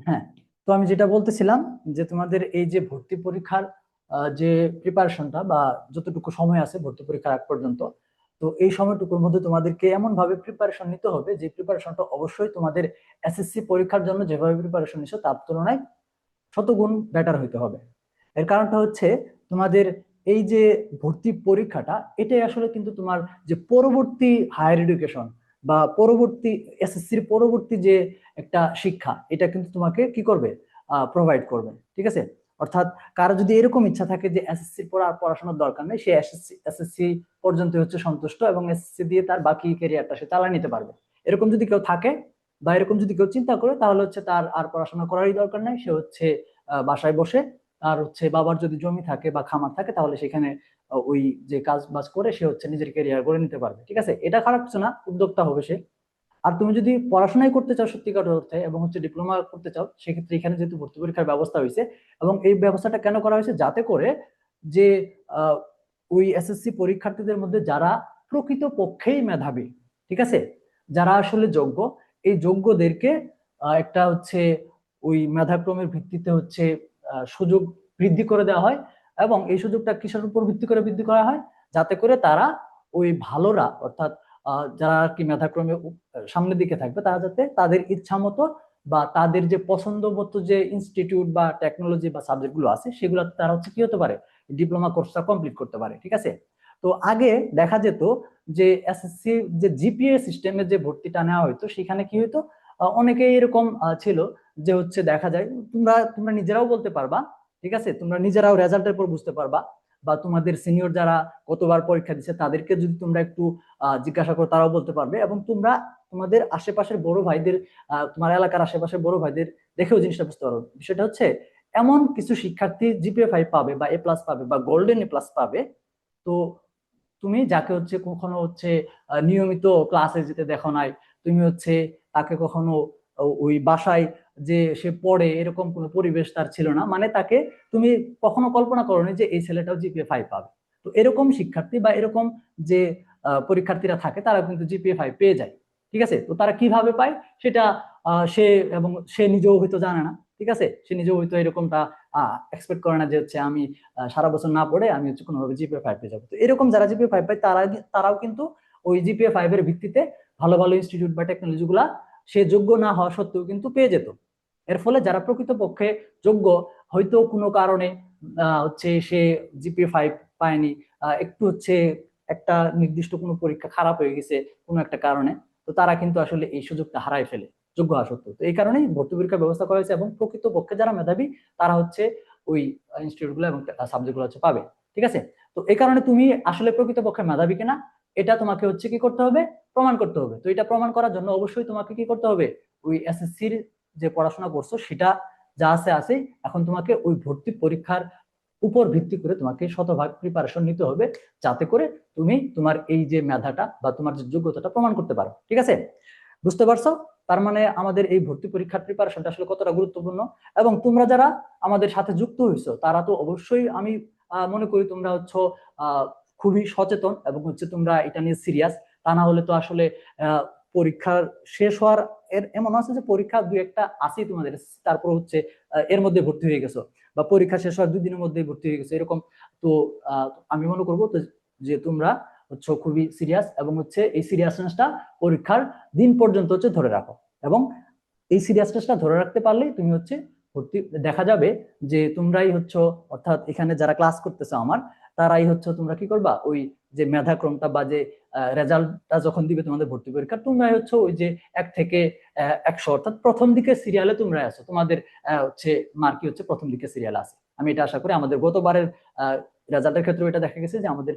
হ্যাঁ, তো আমি যেটা বলতেছিলাম যে তোমাদের এই যে ভর্তি পরীক্ষার যে প্রিপারেশনটা বা যতটুকু সময় আছে ভর্তি পরীক্ষার আগ পর্যন্ত, তো এই সময়টুকুর মধ্যে তোমাদেরকে এমন ভাবে প্রিপারেশন নিতে হবে যে প্রিপারেশনটা অবশ্যই তোমাদের এসএসসি পরীক্ষার জন্য যেভাবে প্রিপারেশন নিছো তার তুলনায় শতগুণ বেটার হইতে হবে। এর কারণটা হচ্ছে তোমাদের এই যে ভর্তি পরীক্ষাটা, এটাই আসলে কিন্তু তোমার যে পরবর্তী হায়ার এডুকেশন বা পরবর্তী এসএসসির পরবর্তী যে একটা শিক্ষা, এটা কিন্তু তোমাকে কি করবে, প্রোভাইড করবে। ঠিক আছে? অর্থাৎ কারো যদি এরকম ইচ্ছা থাকে যে এসএসসির পর আর পড়াশোনার দরকার নেই, সে এসএসসি পর্যন্ত হচ্ছে সন্তুষ্ট এবং এসএসসি দিয়ে তার বাকি ক্যারিয়ারটা সে চালিয়ে নিতে পারবে, এরকম যদি কেউ থাকে বা এরকম যদি কেউ চিন্তা করে, তাহলে হচ্ছে তার আর পড়াশোনা করারই দরকার নাই। সে হচ্ছে বাসায় বসে, আর হচ্ছে বাবার যদি জমি থাকে বা খামার থাকে, তাহলে সেখানে ওই যে কাজ বাজ করে সে হচ্ছে নিজের ক্যারিয়ার গড়ে নিতে পারবে। ঠিক আছে? এটা খারাপ কিছু না, উদ্যোক্তা হবে সে। আর তুমি যদি পড়াশোনাই করতে চাও সত্যিকার অর্থে এবং হচ্ছে ডিপ্লোমা করতে চাও, সেক্ষেত্রে এখানে যেহেতু ভর্তি পরীক্ষার ব্যবস্থা হয়েছে, এবং এই ব্যবস্থাটা কেন করা হয়েছে, যাতে করে যে আহ, ওই এসএসসি পরীক্ষার্থীদের মধ্যে যারা প্রকৃত পক্ষেই মেধাবী, ঠিক আছে, যারা আসলে যোগ্য, এই যোগ্যদেরকে একটা হচ্ছে ওই মেধাক্রমের ভিত্তিতে হচ্ছে সুযোগ বৃদ্ধি করে দেওয়া হয়। এবং এই সুযোগটা কিসের উপর ভিত্তি করে বৃদ্ধি করা হয়, যাতে করে তারা ওই ভালোরা, অর্থাৎ যারা আর কি মেধাক্রমে সামনের দিকে থাকবে, তারা যাতে তাদের ইচ্ছা মতো বা তাদের যে পছন্দ মতো যে ইনস্টিটিউট বা টেকনোলজি বা সাবজেক্ট গুলো আছে, সেগুলো তারা হচ্ছে কি হতে পারে, ডিপ্লোমা কোর্সটা কমপ্লিট করতে পারে। ঠিক আছে? তো আগে দেখা যেত যে এসএসসি যে জিপিএ সিস্টেমে যে ভর্তিটা নেওয়া হইতো, সেখানে কি হইতো, অনেকেই এরকম ছিল যে হচ্ছে দেখা যায়, তোমরা তোমরা নিজেরাও বলতে পারবা, ঠিক আছে, তোমরা নিজেরাও রেজাল্টের পর বুঝতে পারবা, বা তোমাদের সিনিয়র যারা কতবার পরীক্ষা দিচ্ছে তাদেরকে যদি তোমরা একটু জিজ্ঞাসা করো, তারাও বলতে পারবে। এবং তোমরা তোমাদের আশেপাশের বড় ভাইদের, তোমার এলাকার আশেপাশের বড় ভাইদের দেখেও জিনিসটা বুঝতে পারো। বিষয়টা হচ্ছে, এমন কিছু শিক্ষার্থী জিপিএ 5 পাবে বা এ প্লাস পাবে বা গোল্ডেন এ প্লাস পাবে, তো তুমি যাকে হচ্ছে কখনো হচ্ছে নিয়মিত ক্লাসে যেতে দেখো নাই, তুমি হচ্ছে তাকে কখনো ওই বাসায় যে সে পড়ে এরকম কোনো পরিবেশ তার ছিল না, মানে তাকে তুমি কখনো কল্পনা করোনি যে এই ছেলেটাও জিপিএ 5 পাবে। তো এরকম শিক্ষার্থী বা এরকম যে পরীক্ষার্থীরা থাকে, তারা কিন্তু জিপিএ 5 পেয়ে যায়। ঠিক আছে? তো তারা কিভাবে পায় সেটা সে এবং সে নিজেও হয়তো জানে না। ঠিক আছে? সে নিজেও হয়তো এরকমটা এক্সপেক্ট করে না যে হচ্ছে আমি সারা বছর না পড়ে আমি হচ্ছে কোনোভাবে জিপিএ 5 পেয়ে যাবো। তো এরকম যারা জিপিএ 5 পায়, তারাও কিন্তু ওই জিপিএ 5 এর ভিত্তিতে ভালো ভালো ইনস্টিটিউট বা টেকনোলজি গুলা সে যোগ্য না হওয়া সত্ত্বেও কিন্তু পেয়ে যেত। এর ফলে যারা প্রকৃতপক্ষে যোগ্য, হয়তো কোনো কারণে হচ্ছে সে জিপিএ 5 পায়নি, একটু হচ্ছে একটা নির্দিষ্ট কোনো পরীক্ষা খারাপ হয়ে গেছে কোনো একটা কারণে, তো তারা কিন্তু আসলে এই সুযোগটা হারায় ফেলে যোগ্য হওয়া সত্ত্বেও। তো এই কারণেই ভর্তি পরীক্ষার ব্যবস্থা করা হয়েছে, এবং প্রকৃতপক্ষে যারা মেধাবী তারা হচ্ছে ওই ইনস্টিটিউট গুলো এবং সাবজেক্ট গুলো হচ্ছে পাবে। ঠিক আছে? তো এই কারণে তুমি আসলে প্রকৃতপক্ষে মেধাবী কিনা, এটা তোমাকে হচ্ছে কি করতে হবে, প্রমাণ করতে হবে। তো এটা প্রমাণ করার জন্য অবশ্যই তোমাকে কি করতে হবে, ওই এসএসসির যে পড়াশোনা করছো সেটা যা আছে আছে, এখন তোমাকে ওই ভর্তি পরীক্ষার উপর ভিত্তি করে তোমাকে শতভাগ প্রিপারেশন নিতে হবে, যাতে করে তুমি তোমার এই যে মেধাটা বা তোমার যে যোগ্যতাটা প্রমাণ করতে পারো। ঠিক আছে? বুঝতে পারছো? তার মানে আমাদের এই ভর্তি পরীক্ষার প্রিপারেশনটা আসলে কতটা গুরুত্বপূর্ণ। এবং তোমরা যারা আমাদের সাথে যুক্ত হয়েছো, তারা তো অবশ্যই, আমি মনে করি তোমরা হচ্ছে আহ খুবই সচেতন এবং হচ্ছে তোমরা এটা নিয়ে সিরিয়াস। তা না হলে তো আসলে আহ পরীক্ষার শেষ হওয়ার, এমন আছে যে পরীক্ষা দুই একটা আছেই তোমাদের, তারপর হচ্ছে এর মধ্যে ভর্তি হয়ে গেছো, বা পরীক্ষা শেষ হওয়ার 2 দিনের মধ্যে ভর্তি হয়ে গেছো এরকম। তো আমি মনে করবো তো যে তোমরা হচ্ছে খুবই সিরিয়াস, এবং হচ্ছে এই সিরিয়াসনেসটা পরীক্ষার দিন পর্যন্ত হচ্ছে ধরে রাখো। এবং এই সিরিয়াসনেসটা ধরে রাখতে পারলেই তুমি হচ্ছে ভর্তি, দেখা যাবে যে তোমরাই হচ্ছে, অর্থাৎ এখানে যারা ক্লাস করতেছো আমার, তারাই হচ্ছে তোমরা কি করবা, ওই যে মেধাক্রমটা বা যে রেজাল্টটা যখন দিবে তোমাদের ভর্তি পরীক্ষা, তোমরাই হচ্ছে ওই যে 1 থেকে 100, অর্থাৎ প্রথম দিকে সিরিয়ালে তোমরা আছো, তোমাদের হচ্ছে মার্কই হচ্ছে প্রথম দিকে সিরিয়াল আছে। আমি এটা আশা করি। আমাদের গতবারের রেজাল্টের ক্ষেত্রে এটা দেখা গেছে যে আমাদের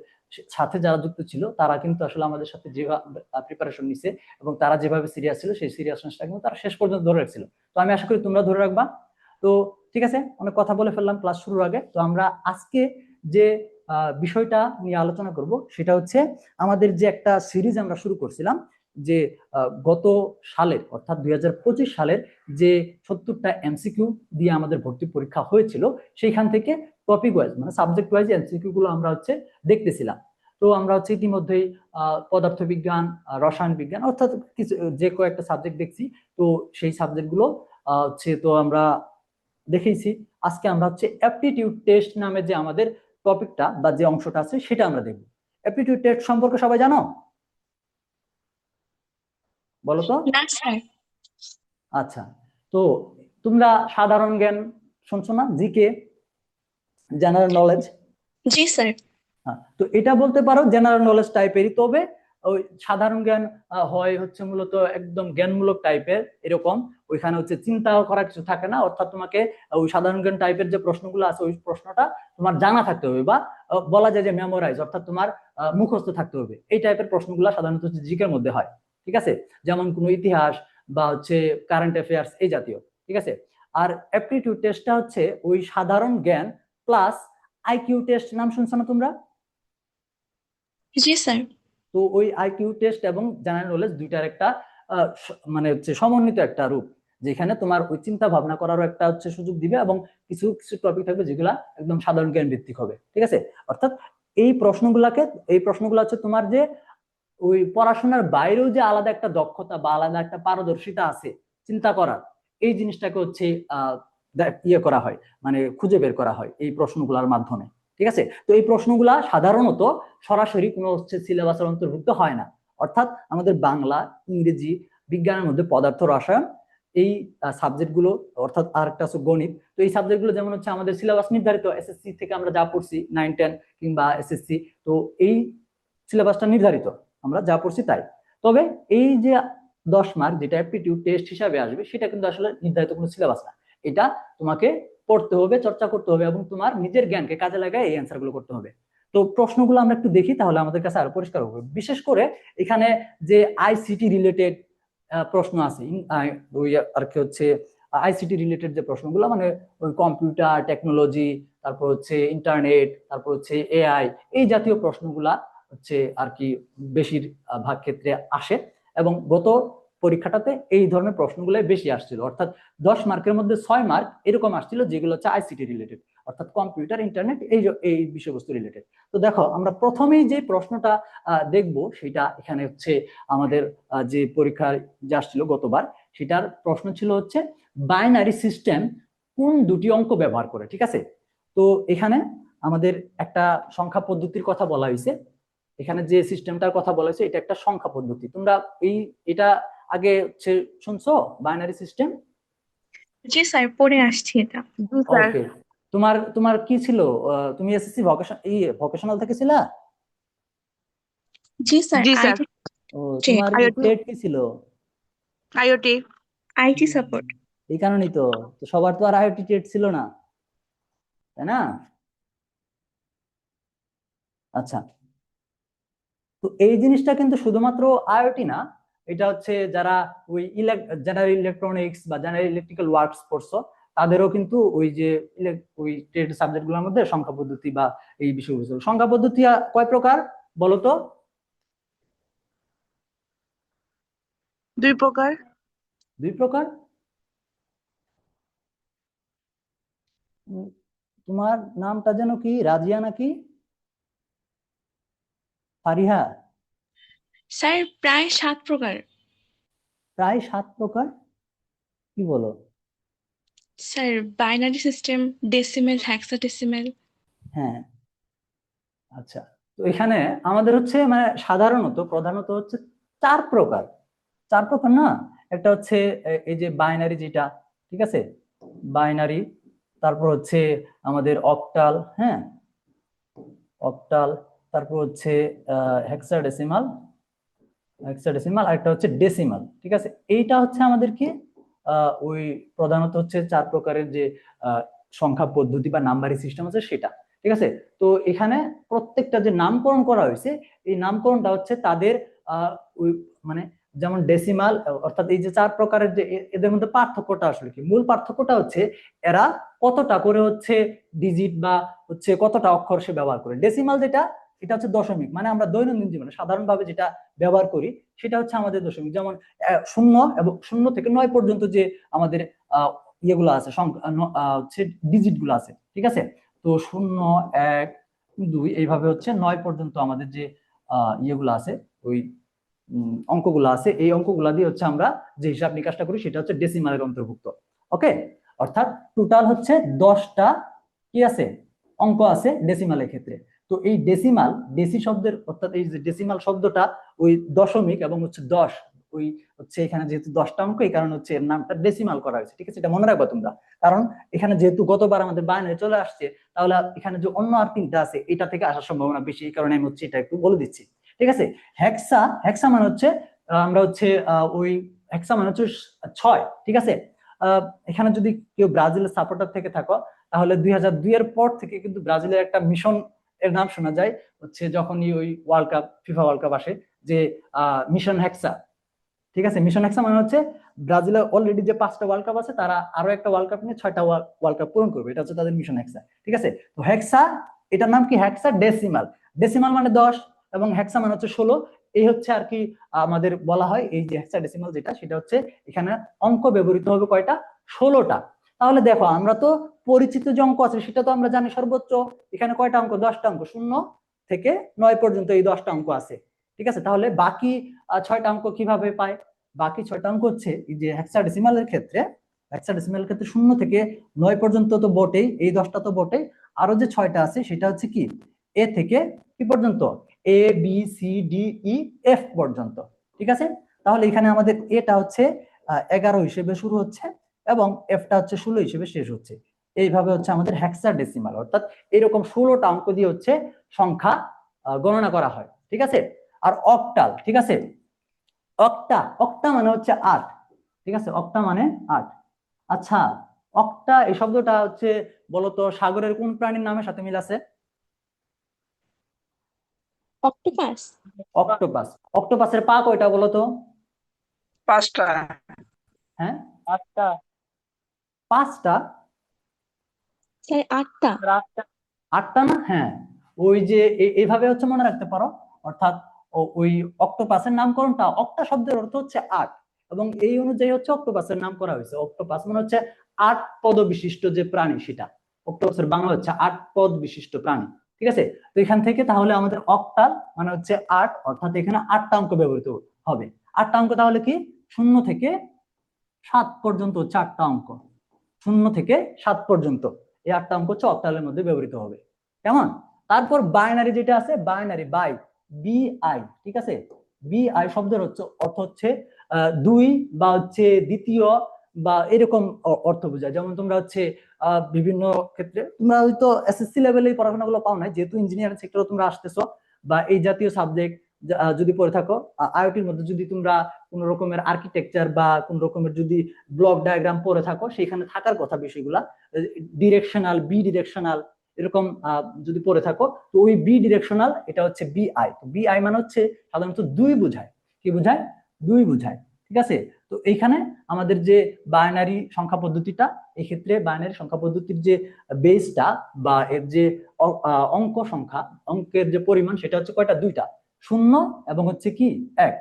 সাথে যারা যুক্ত ছিল, তারা কিন্তু আসলে আমাদের সাথে যেভাবে প্রিপারেশন নিছে এবং তারা যেভাবে সিরিয়াস ছিল, সেই সিরিয়াসনেসটা কিন্তু তারা শেষ পর্যন্ত ধরে রাখছিল। তো আমি আশা করি তোমরা ধরে রাখবা। তো ঠিক আছে, অনেক কথা বলে ফেললাম ক্লাস শুরুর আগে। তো আমরা আজকে যে বিষয়টা নিয়ে আলোচনা করব সেটা হচ্ছে, আমাদের যে একটা সিরিজ আমরা শুরু করছিলাম, যে গত সালের, অর্থাৎ 2025 সালের যে 70টা এমসিকিউ দিয়ে আমাদের ভর্তি পরীক্ষা হয়েছিল, সেইখান থেকে টপিক ওয়াইজ মানে সাবজেক্ট ওয়াইজ এমসিকিউ গুলো আমরা হচ্ছে দেখতেছিলাম। তো আমরা হচ্ছে ইতিমধ্যেই পদার্থবিজ্ঞান, রসায়ন বিজ্ঞান, অর্থাৎ কিছু যে কয়েকটা সাবজেক্ট দেখছি। তো সেই সাবজেক্ট গুলো হচ্ছে তো আমরা দেখেছি। আজকে আমরা হচ্ছে অ্যাপটিটিউড টেস্ট নামে যে আমাদের টপিকটা বা যে অংশটা আছে সেটা আমরা দেখব। অ্যাপটিটিউড টেস্ট সম্পর্কে সবাই জানো? বলো তো। না স্যার। আচ্ছা, তো তোমরা সাধারণ জ্ঞান শুনছো না, জিকে, জেনারেল নলেজ? জি স্যার। তো এটা বলতে পারো জেনারেল নলেজ টাইপেরই, তবে ওই সাধারণ জ্ঞান হয় হচ্ছে মূলত একদম জ্ঞানমূলক টাইপের এরকম। ওইখানে হচ্ছে চিন্তা করার কিছু থাকে না, অর্থাৎ তোমাকে ওই সাধারণ জ্ঞান টাইপের যে প্রশ্নগুলো আছে ওই প্রশ্নটা তোমার জানা থাকতে হবে, বা বলা যায় যে মেমোরাইজ, অর্থাৎ তোমার মুখস্থ থাকতে হবে। এই টাইপের প্রশ্নগুলো সাধারণত হচ্ছে জিকের মধ্যে হয়, ঠিক আছে? যেমন কোনো ইতিহাস বা হচ্ছে কারেন্ট অ্যাফেয়ার্স এই জাতীয়, ঠিক আছে? আর অ্যাপটিটিউড টেস্টটা হচ্ছে ওই সাধারণ জ্ঞান প্লাস আইকিউ টেস্ট, নাম শুনছো না তোমরা? জি স্যার। তো ওই আইকিউ টেস্ট এবং জেনারেল নলেজ দুইটার একটা মানে হচ্ছে সমন্বিত একটা রূপ, যেখানে তোমার ওই চিন্তা ভাবনা করারও একটা হচ্ছে সুযোগ দিবে, এবং কিছু কিছু টপিক থাকবে যেগুলা একদম সাধারণ জ্ঞান ভিত্তিক হবে, ঠিক আছে? অর্থাৎ এই প্রশ্নগুলো হচ্ছে তোমার যে ওই পড়াশোনার বাইরেও যে আলাদা একটা দক্ষতা বা আলাদা একটা পারদর্শিতা আছে চিন্তা করার, এই জিনিসটাকে হচ্ছে ইয়ে করা হয়, মানে খুঁজে বের করা হয় এই প্রশ্নগুলোর মাধ্যমে, ঠিক আছে? তো এই প্রশ্নগুলা সাধারণত সরাসরি কোনো হচ্ছে সিলেবাসের অন্তর্ভুক্ত হয় না, অর্থাৎ আমাদের বাংলা, ইংরেজি, বিজ্ঞানের মধ্যে পদার্থ, রসায়ন, এই সাবজেক্ট গুলো, অর্থাৎ আর একটা আছে গণিত। তো এই সাবজেক্ট গুলো যেমন হচ্ছে আমাদের সিলেবাস নির্ধারিত, এসএসসি থেকে আমরা যা পড়ছি 9, 10 কিংবা এসএসসি, তো এই সিলেবাসটা নির্ধারিত, আমরা যা পড়ছি তাই। তবে এই যে 10 মার্ক যেটা অ্যাপটিটিউড টেস্ট হিসাবে আসবে, সেটা কিন্তু আসলে নির্ধারিত কোনো সিলেবাস না। এটা তোমাকে পড়তে হবে, চর্চা করতে হবে, এবং তোমার নিজের জ্ঞানকে কাজে লাগায় এই অ্যান্সার গুলো করতে হবে। তো প্রশ্নগুলো আমরা একটু দেখি, তাহলে আমাদের কাছে আরো পরিষ্কার হবে। বিশেষ করে এখানে যে আইসিটি রিলেটেড প্রশ্ন আছে, ওই আর কি হচ্ছে আইসিটি রিলেটেড যে প্রশ্নগুলো, মানে ওই কম্পিউটার টেকনোলজি, তারপর হচ্ছে ইন্টারনেট, তারপর হচ্ছে এআই, এই জাতীয় প্রশ্নগুলা হচ্ছে আর কি বেশিরভাগ ক্ষেত্রে আসে। এবং গত পরীক্ষাটাতে এই ধরনের প্রশ্নগুলো বেশি আসছিল, অর্থাৎ 10 মার্কের মধ্যে 6 মার্ক এরকম আসছিল যেগুলো হচ্ছে আইসিটি রিলেটেড, অর্থাৎ কম্পিউটার, ইন্টারনেট, এই বিষয়বস্তু রিলেটেড। তো দেখো, আমরা প্রথমেই যে প্রশ্নটা দেখব সেটা এখানে হচ্ছে আমাদের যে পরীক্ষায় যে আসছিল গতবার, সেটার প্রশ্ন ছিল হচ্ছে বাইনারি সিস্টেম কোন দুটি অঙ্ক ব্যবহার করে, ঠিক আছে? তো এখানে আমাদের একটা সংখ্যা পদ্ধতির কথা বলা হয়েছে। এখানে যে সিস্টেমটার কথা বলা হয়েছে এটা একটা সংখ্যা পদ্ধতি। তোমরা এটা আগে হচ্ছে শুনছো, বাইনারি সিস্টেম? জি স্যার, পড়ে আসছি এটা। জি স্যার। ওকে। তোমার তোমার কি ছিল, তুমি এসএসসি ভোকেশনাল থেকে ছিলা? জি স্যার। জি স্যার। আইটি ও, ট্রেড, তোমার আইওটি। ট্রেড কি ছিল? আইওটি। IT support. এই কারণেই তো, তো সবার তো আর আইওটি ট্রেড ছিল না, তাই না? আচ্ছা, তো এই জিনিসটা কিন্তু শুধুমাত্র আইওটি না, এটা হচ্ছে যারা ওই জেনারেল ইলেকট্রনিক্স বা জেনারেল ইলেকট্রিক্যাল ওয়ার্কস পড়ছো, তাদেরও কিন্তু ওই যে ওই ট্রেড সাবজেক্ট গুলোর মধ্যে সংখ্যা পদ্ধতি বা এই বিষয়গুলো। সংখ্যা পদ্ধতি কয় প্রকার বলো তো? 2 প্রকার। 2 প্রকার। উম, তোমার নামটা যেন কি, রাজিয়া নাকি ফারিহা? স্যার, প্রায় 7 প্রকার। প্রায় 7 প্রকার? কি বলো? Sir, binary system, decimal, hexadecimal. হ্যাঁ, আচ্ছা। তো এখানে আমাদের হচ্ছে মানে সাধারণত প্রধানত হচ্ছে 4 প্রকার। 4 প্রকার না, একটা হচ্ছে এই যে বাইনারি যেটা, ঠিক আছে, বাইনারি। তারপর হচ্ছে আমাদের অক্টাল, হ্যাঁ, অক্টাল। তারপর হচ্ছে হেক্সাডেসিমাল, হেক্সাডেসিমাল, আর একটা হচ্ছে ডেসিমাল, ঠিক আছে? এইটা হচ্ছে আমাদের কি ওই প্রধানত হচ্ছে 4 প্রকারের যে সংখ্যা পদ্ধতি বা নাম্বারিং সিস্টেম আছে সেটা, ঠিক আছে? তো এখানে প্রত্যেকটা যে নামকরণ করা হয়েছে, এই নামকরণটা হচ্ছে তাদের ওই মানে, যেমন ডেসিমাল, অর্থাৎ এই যে 4 প্রকারের যে এদের মধ্যে পার্থক্যটা আসলে কি, মূল পার্থক্যটা হচ্ছে এরা কতটা করে হচ্ছে ডিজিট বা হচ্ছে কতটা অক্ষর সে ব্যবহার করে। ডেসিমাল যেটা, এটা হচ্ছে দশমিক, মানে আমরা দৈনন্দিন জীবনে সাধারণভাবে যেটা ব্যবহার করি সেটা হচ্ছে আমাদের দশমিক। যেমন 0 থেকে 9 পর্যন্ত যে আমাদের ইয়েগুলো আছে, হচ্ছে ডিজিট গুলো আছে, ঠিক আছে? তো 0, 1, 2 এইভাবে হচ্ছে 9 পর্যন্ত আমাদের যে ইয়েগুলো আছে, ওই অঙ্কগুলো আছে, এই অঙ্কগুলা দিয়ে হচ্ছে আমরা যে হিসাব নিকাশটা করি সেটা হচ্ছে ডেসিমালের অন্তর্ভুক্ত। ওকে, অর্থাৎ টোটাল হচ্ছে 10টা কি আছে অঙ্ক আছে ডেসিমালের ক্ষেত্রে। তো এই ডেসিমাল, ডেসি শব্দের অর্থাৎ এই যে ডেসিমাল শব্দটা ওই দশমিক এবং হচ্ছে 10, ওই হচ্ছে এখানে যেহেতু 10টা অঙ্ক এই কারণে হচ্ছে এর নামটা ডেসিমাল করা হয়েছে। ঠিক আছে, এটা মনে রাখবা তোমরা, কারণ এখানে যেহেতু গতবার আমাদের বাইনারি চলে আসছে, তাহলে এখানে যে অন্য আর 3টা আছে এটা থেকে আসার সম্ভাবনা বেশি, এই কারণে আমি হচ্ছে এটা একটু বলে দিচ্ছি। ঠিক আছে, হেক্সা, হেক্সা মানে হচ্ছে আমরা হচ্ছে ওই হেক্সা মানে হচ্ছে 6। ঠিক আছে, এখানে যদি কেউ ব্রাজিলের সাপোর্টার থেকে থাকো, তাহলে 2002 এর পর থেকে কিন্তু ব্রাজিলের একটা মিশন এর নাম শোনা যায়, হচ্ছে যখনই ওই world cup, FIFA world cup আসে, যে মিশন হেক্সা। ঠিক আছে, মিশন হেক্সা মানে হচ্ছে ব্রাজিলের অলরেডি যে 5টা ওয়ার্ল্ড কাপ আছে, তারা আরো একটা ওয়ার্ল্ড কাপ নিয়ে 6টা ওয়ার্ল্ড কাপ পূরণ করবে, এটা হচ্ছে তাদের মিশন হেক্সা। ঠিক আছে, তো হেক্সা, এটার নাম কি হেক্সা ডেসিমাল। ডেসিমাল মানে 10 এবং হেক্সা মানে হচ্ছে 16। এই হচ্ছে আর কি আমাদের বলা হয় এই যে হেক্সা ডেসিমাল যেটা, সেটা হচ্ছে এখানে অঙ্ক ব্যবহৃত হবে কয়টা, 16টা। তাহলে দেখো আমরা তো পরিচিত যে অঙ্ক আছে সেটা তো আমরা জানি, সর্বোচ্চ এখানে কয়টা অঙ্ক, 10টা অঙ্ক, 0 থেকে 9 পর্যন্ত এই 10টা অঙ্ক আছে। ঠিক আছে, তাহলে বাকি 6টা অঙ্ক কিভাবে পায়? বাকি 6টা অঙ্ক হচ্ছে এই যে হেক্সাডেসিমালের ক্ষেত্রে, হেক্সাডেসিমালের ক্ষেত্রে 0 থেকে 9 পর্যন্ত তো বটেই, এই 10টা তো বটেই, আরো যে 6টা আছে সেটা হচ্ছে কি এ থেকে কি পর্যন্ত, A B C D E F পর্যন্ত। ঠিক আছে, তাহলে এখানে আমাদের এটা হচ্ছে 11 হিসেবে শুরু হচ্ছে এবং এফটা হচ্ছে 16 হিসেবে শেষ হচ্ছে। এইভাবে হচ্ছে আমাদের হেক্সাডেসিমাল, অর্থাৎ এরকম 16টা অঙ্ক দিয়ে হচ্ছে সংখ্যা গণনা করা হয়। ঠিক আছে, আর অক্টাল, ঠিক আছে, অক্টা, অক্টা মানে হচ্ছে 8। ঠিক আছে, অক্টা মানে 8। আচ্ছা, অক্টা এই শব্দটা হচ্ছে বলতো সাগরের কোন প্রাণীর নামের সাথে মিল আছে? অক্টোপাস। অক্টোপাস। অক্টোপাসের পা কয়টা বলতো? 5টা। হ্যাঁ, 8টা। 5টা? স্যার 8টা। 8টা না? হ্যাঁ, ওই যে এইভাবে হচ্ছে মনে রাখতে পারো, অর্থাৎ ওই অক্টোপাসের নামকরণটা, অক্টা শব্দের অর্থ হচ্ছে 8, এবং এই অনুযায়ী হচ্ছে অক্টোপাসের নাম করা হয়েছে। অক্টোপাস মানে হচ্ছে 8 পদ বিশিষ্ট যে প্রাণী, সেটা অক্টোপাসের বাংলা হচ্ছে 8 পদ বিশিষ্ট প্রাণী। ঠিক আছে, তো এখান থেকে তাহলে আমাদের অক্টাল মানে হচ্ছে 8, অর্থাৎ এখানে 8টা অঙ্ক ব্যবহৃত হবে। 8টা অঙ্ক তাহলে কি 0 থেকে 7 পর্যন্ত 4টা অঙ্ক, 0 থেকে 7 পর্যন্ত এই 8টা অঙ্ক হচ্ছে অক্টালের মধ্যে ব্যবহৃত হবে। কেমন? তারপর বাইনারি যেটা আছে, বাইনারি, বাই, বিআই। ঠিক আছে, বিআই শব্দের হচ্ছে অর্থ হচ্ছে 2 বা হচ্ছে দ্বিতীয় বা এরকম অর্থ বোঝায়। যেমন তোমরা হচ্ছে বিভিন্ন ক্ষেত্রে তোমরা হয়তো এসএসসি লেভেলে পড়াশোনা গুলো পাও না, যেহেতু ইঞ্জিনিয়ারিং সেক্টরে তোমরা আসতেছো, বা এই জাতীয় সাবজেক্ট যদি পড়ে থাকো, আইওটির মধ্যে যদি তোমরা কোন রকমের আর্কিটেকচার বা কোন রকমের যদি ব্লক ডায়াগ্রাম পড়ে থাকো, সেখানে থাকার কথা বিষয়গুলা, ডিরেকশনাল, বি ডিরেকশনাল এরকম যদি পড়ে থাকো, তো ওই বি ডিরেকশনাল এটা হচ্ছে বিআই। তো বিআই মানে হচ্ছে সাধারণত 2 বোঝায়। কি বোঝায়? 2 বোঝায়। ঠিক আছে, তো এইখানে আমাদের যে বাইনারি সংখ্যা পদ্ধতিটা, এই ক্ষেত্রে বাইনারি সংখ্যা পদ্ধতির যে বেসটা বা এর যে অঙ্ক সংখ্যা, অঙ্কের যে পরিমাণ সেটা হচ্ছে কয়টা, 2টা, 0 এবং হচ্ছে কি 1।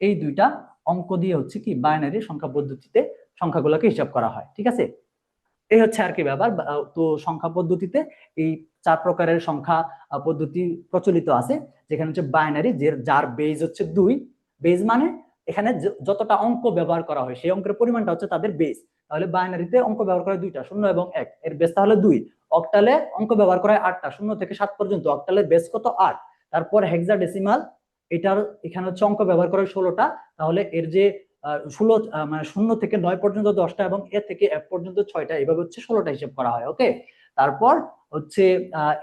এই 2টা অঙ্ক দিয়ে হচ্ছে কি বাইনারি সংখ্যা পদ্ধতিতে সংখ্যাগুলোকে হিসাব করা হয়। ঠিক আছে, এই হচ্ছে আর কি ব্যাপার। তো সংখ্যা পদ্ধতিতে এই 4 প্রকারের সংখ্যা পদ্ধতি প্রচলিত আছে, যেখানে হচ্ছে বাইনারি, যার বেজ হচ্ছে 2। বেজ মানে এখানে যতটা অঙ্ক ব্যবহার করা হয় সেই অঙ্কের পরিমাণটা হচ্ছে তাদের বেজ। তাহলে বাইনারিতে অঙ্ক ব্যবহার করা 2টা, 0 এবং 1, এর বেজ তাহলে 2। অক্টালে অঙ্ক ব্যবহার করা 8টা, 0 থেকে 7 পর্যন্ত, অক্টালের বেজ কত, 8। তারপর হেক্সাডেসিমাল, এটার এখানে হচ্ছে অঙ্ক ব্যবহার করে 16টা, তাহলে এর যে 16 মানে 0 থেকে 9 পর্যন্ত 10টা এবং এ থেকে এফ পর্যন্ত 6টা, এইভাবে হচ্ছে 16টা হিসাব করা হয়। ওকে, তারপর হচ্ছে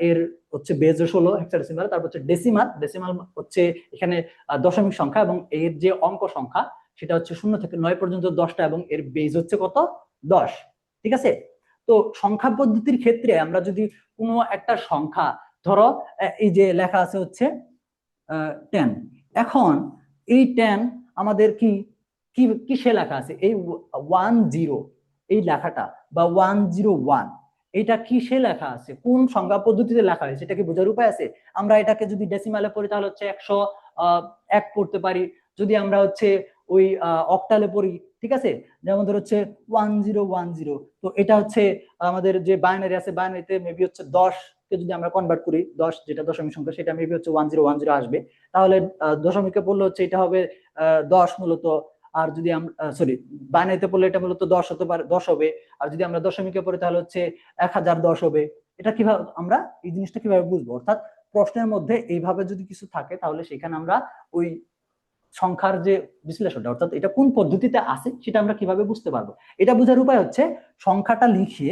এর হচ্ছে বেজ 16 হেক্সাডেসিমাল। তারপর হচ্ছে ডেসিমাল, ডেসিমাল হচ্ছে এখানে দশমিক সংখ্যা, এবং এর যে অঙ্ক সংখ্যা সেটা হচ্ছে 0 থেকে 9 পর্যন্ত 10টা এবং এর বেজ হচ্ছে কত, 10। ঠিক আছে, তো সংখ্যা পদ্ধতির ক্ষেত্রে আমরা যদি কোনো একটা সংখ্যা, ধরো এই যে লেখা আছে হচ্ছে 10, এখন এই 10 আমাদের কি কি কিসে লেখা আছে, এই 10 এই লেখাটা বা 101 এটা কিসে লেখা আছে, কোন সংখ্যা পদ্ধতিতে লেখা হয়েছে, এটা কি বোঝার উপায় আছে? আমরা এটাকে যদি ডেসিমালে পড়ি তাহলে হচ্ছে 101 পড়তে পারি, যদি আমরা হচ্ছে ওই অক্টালে পড়ি। ঠিক আছে, যেমন ধর হচ্ছে 1010, তো এটা হচ্ছে আমাদের যে বাইনারি আছে, বাইনারিতে মেবি হচ্ছে 10 কে যদি আমরা কনভার্ট করি, 10 যেটা দশমিক সংখ্যা সেটা মেবি হচ্ছে 1010 আসবে। তাহলে দশমিকে পড়লে হচ্ছে এটা হবে 10 মূলত। আর যদি আমরা সরি বাইনারিতে পড়লে এটা মূলত 10 হতে পারে, 10 হবে। আর যদি আমরা দশমিকে পড়ি তাহলে হচ্ছে 1010 হবে। এটা কিভাবে আমরা এই জিনিসটা কিভাবে বুঝবো? অর্থাৎ প্রশ্নের মধ্যে এইভাবে যদি কিছু থাকে তাহলে সেখানে আমরা ওই সংখ্যার যে বিশ্লেষণটা, অর্থাৎ এটা কোন পদ্ধতিতে আছে সেটা আমরা কিভাবে বুঝতে পারবো। এটা বোঝার উপায় হচ্ছে সংখ্যাটা লিখে,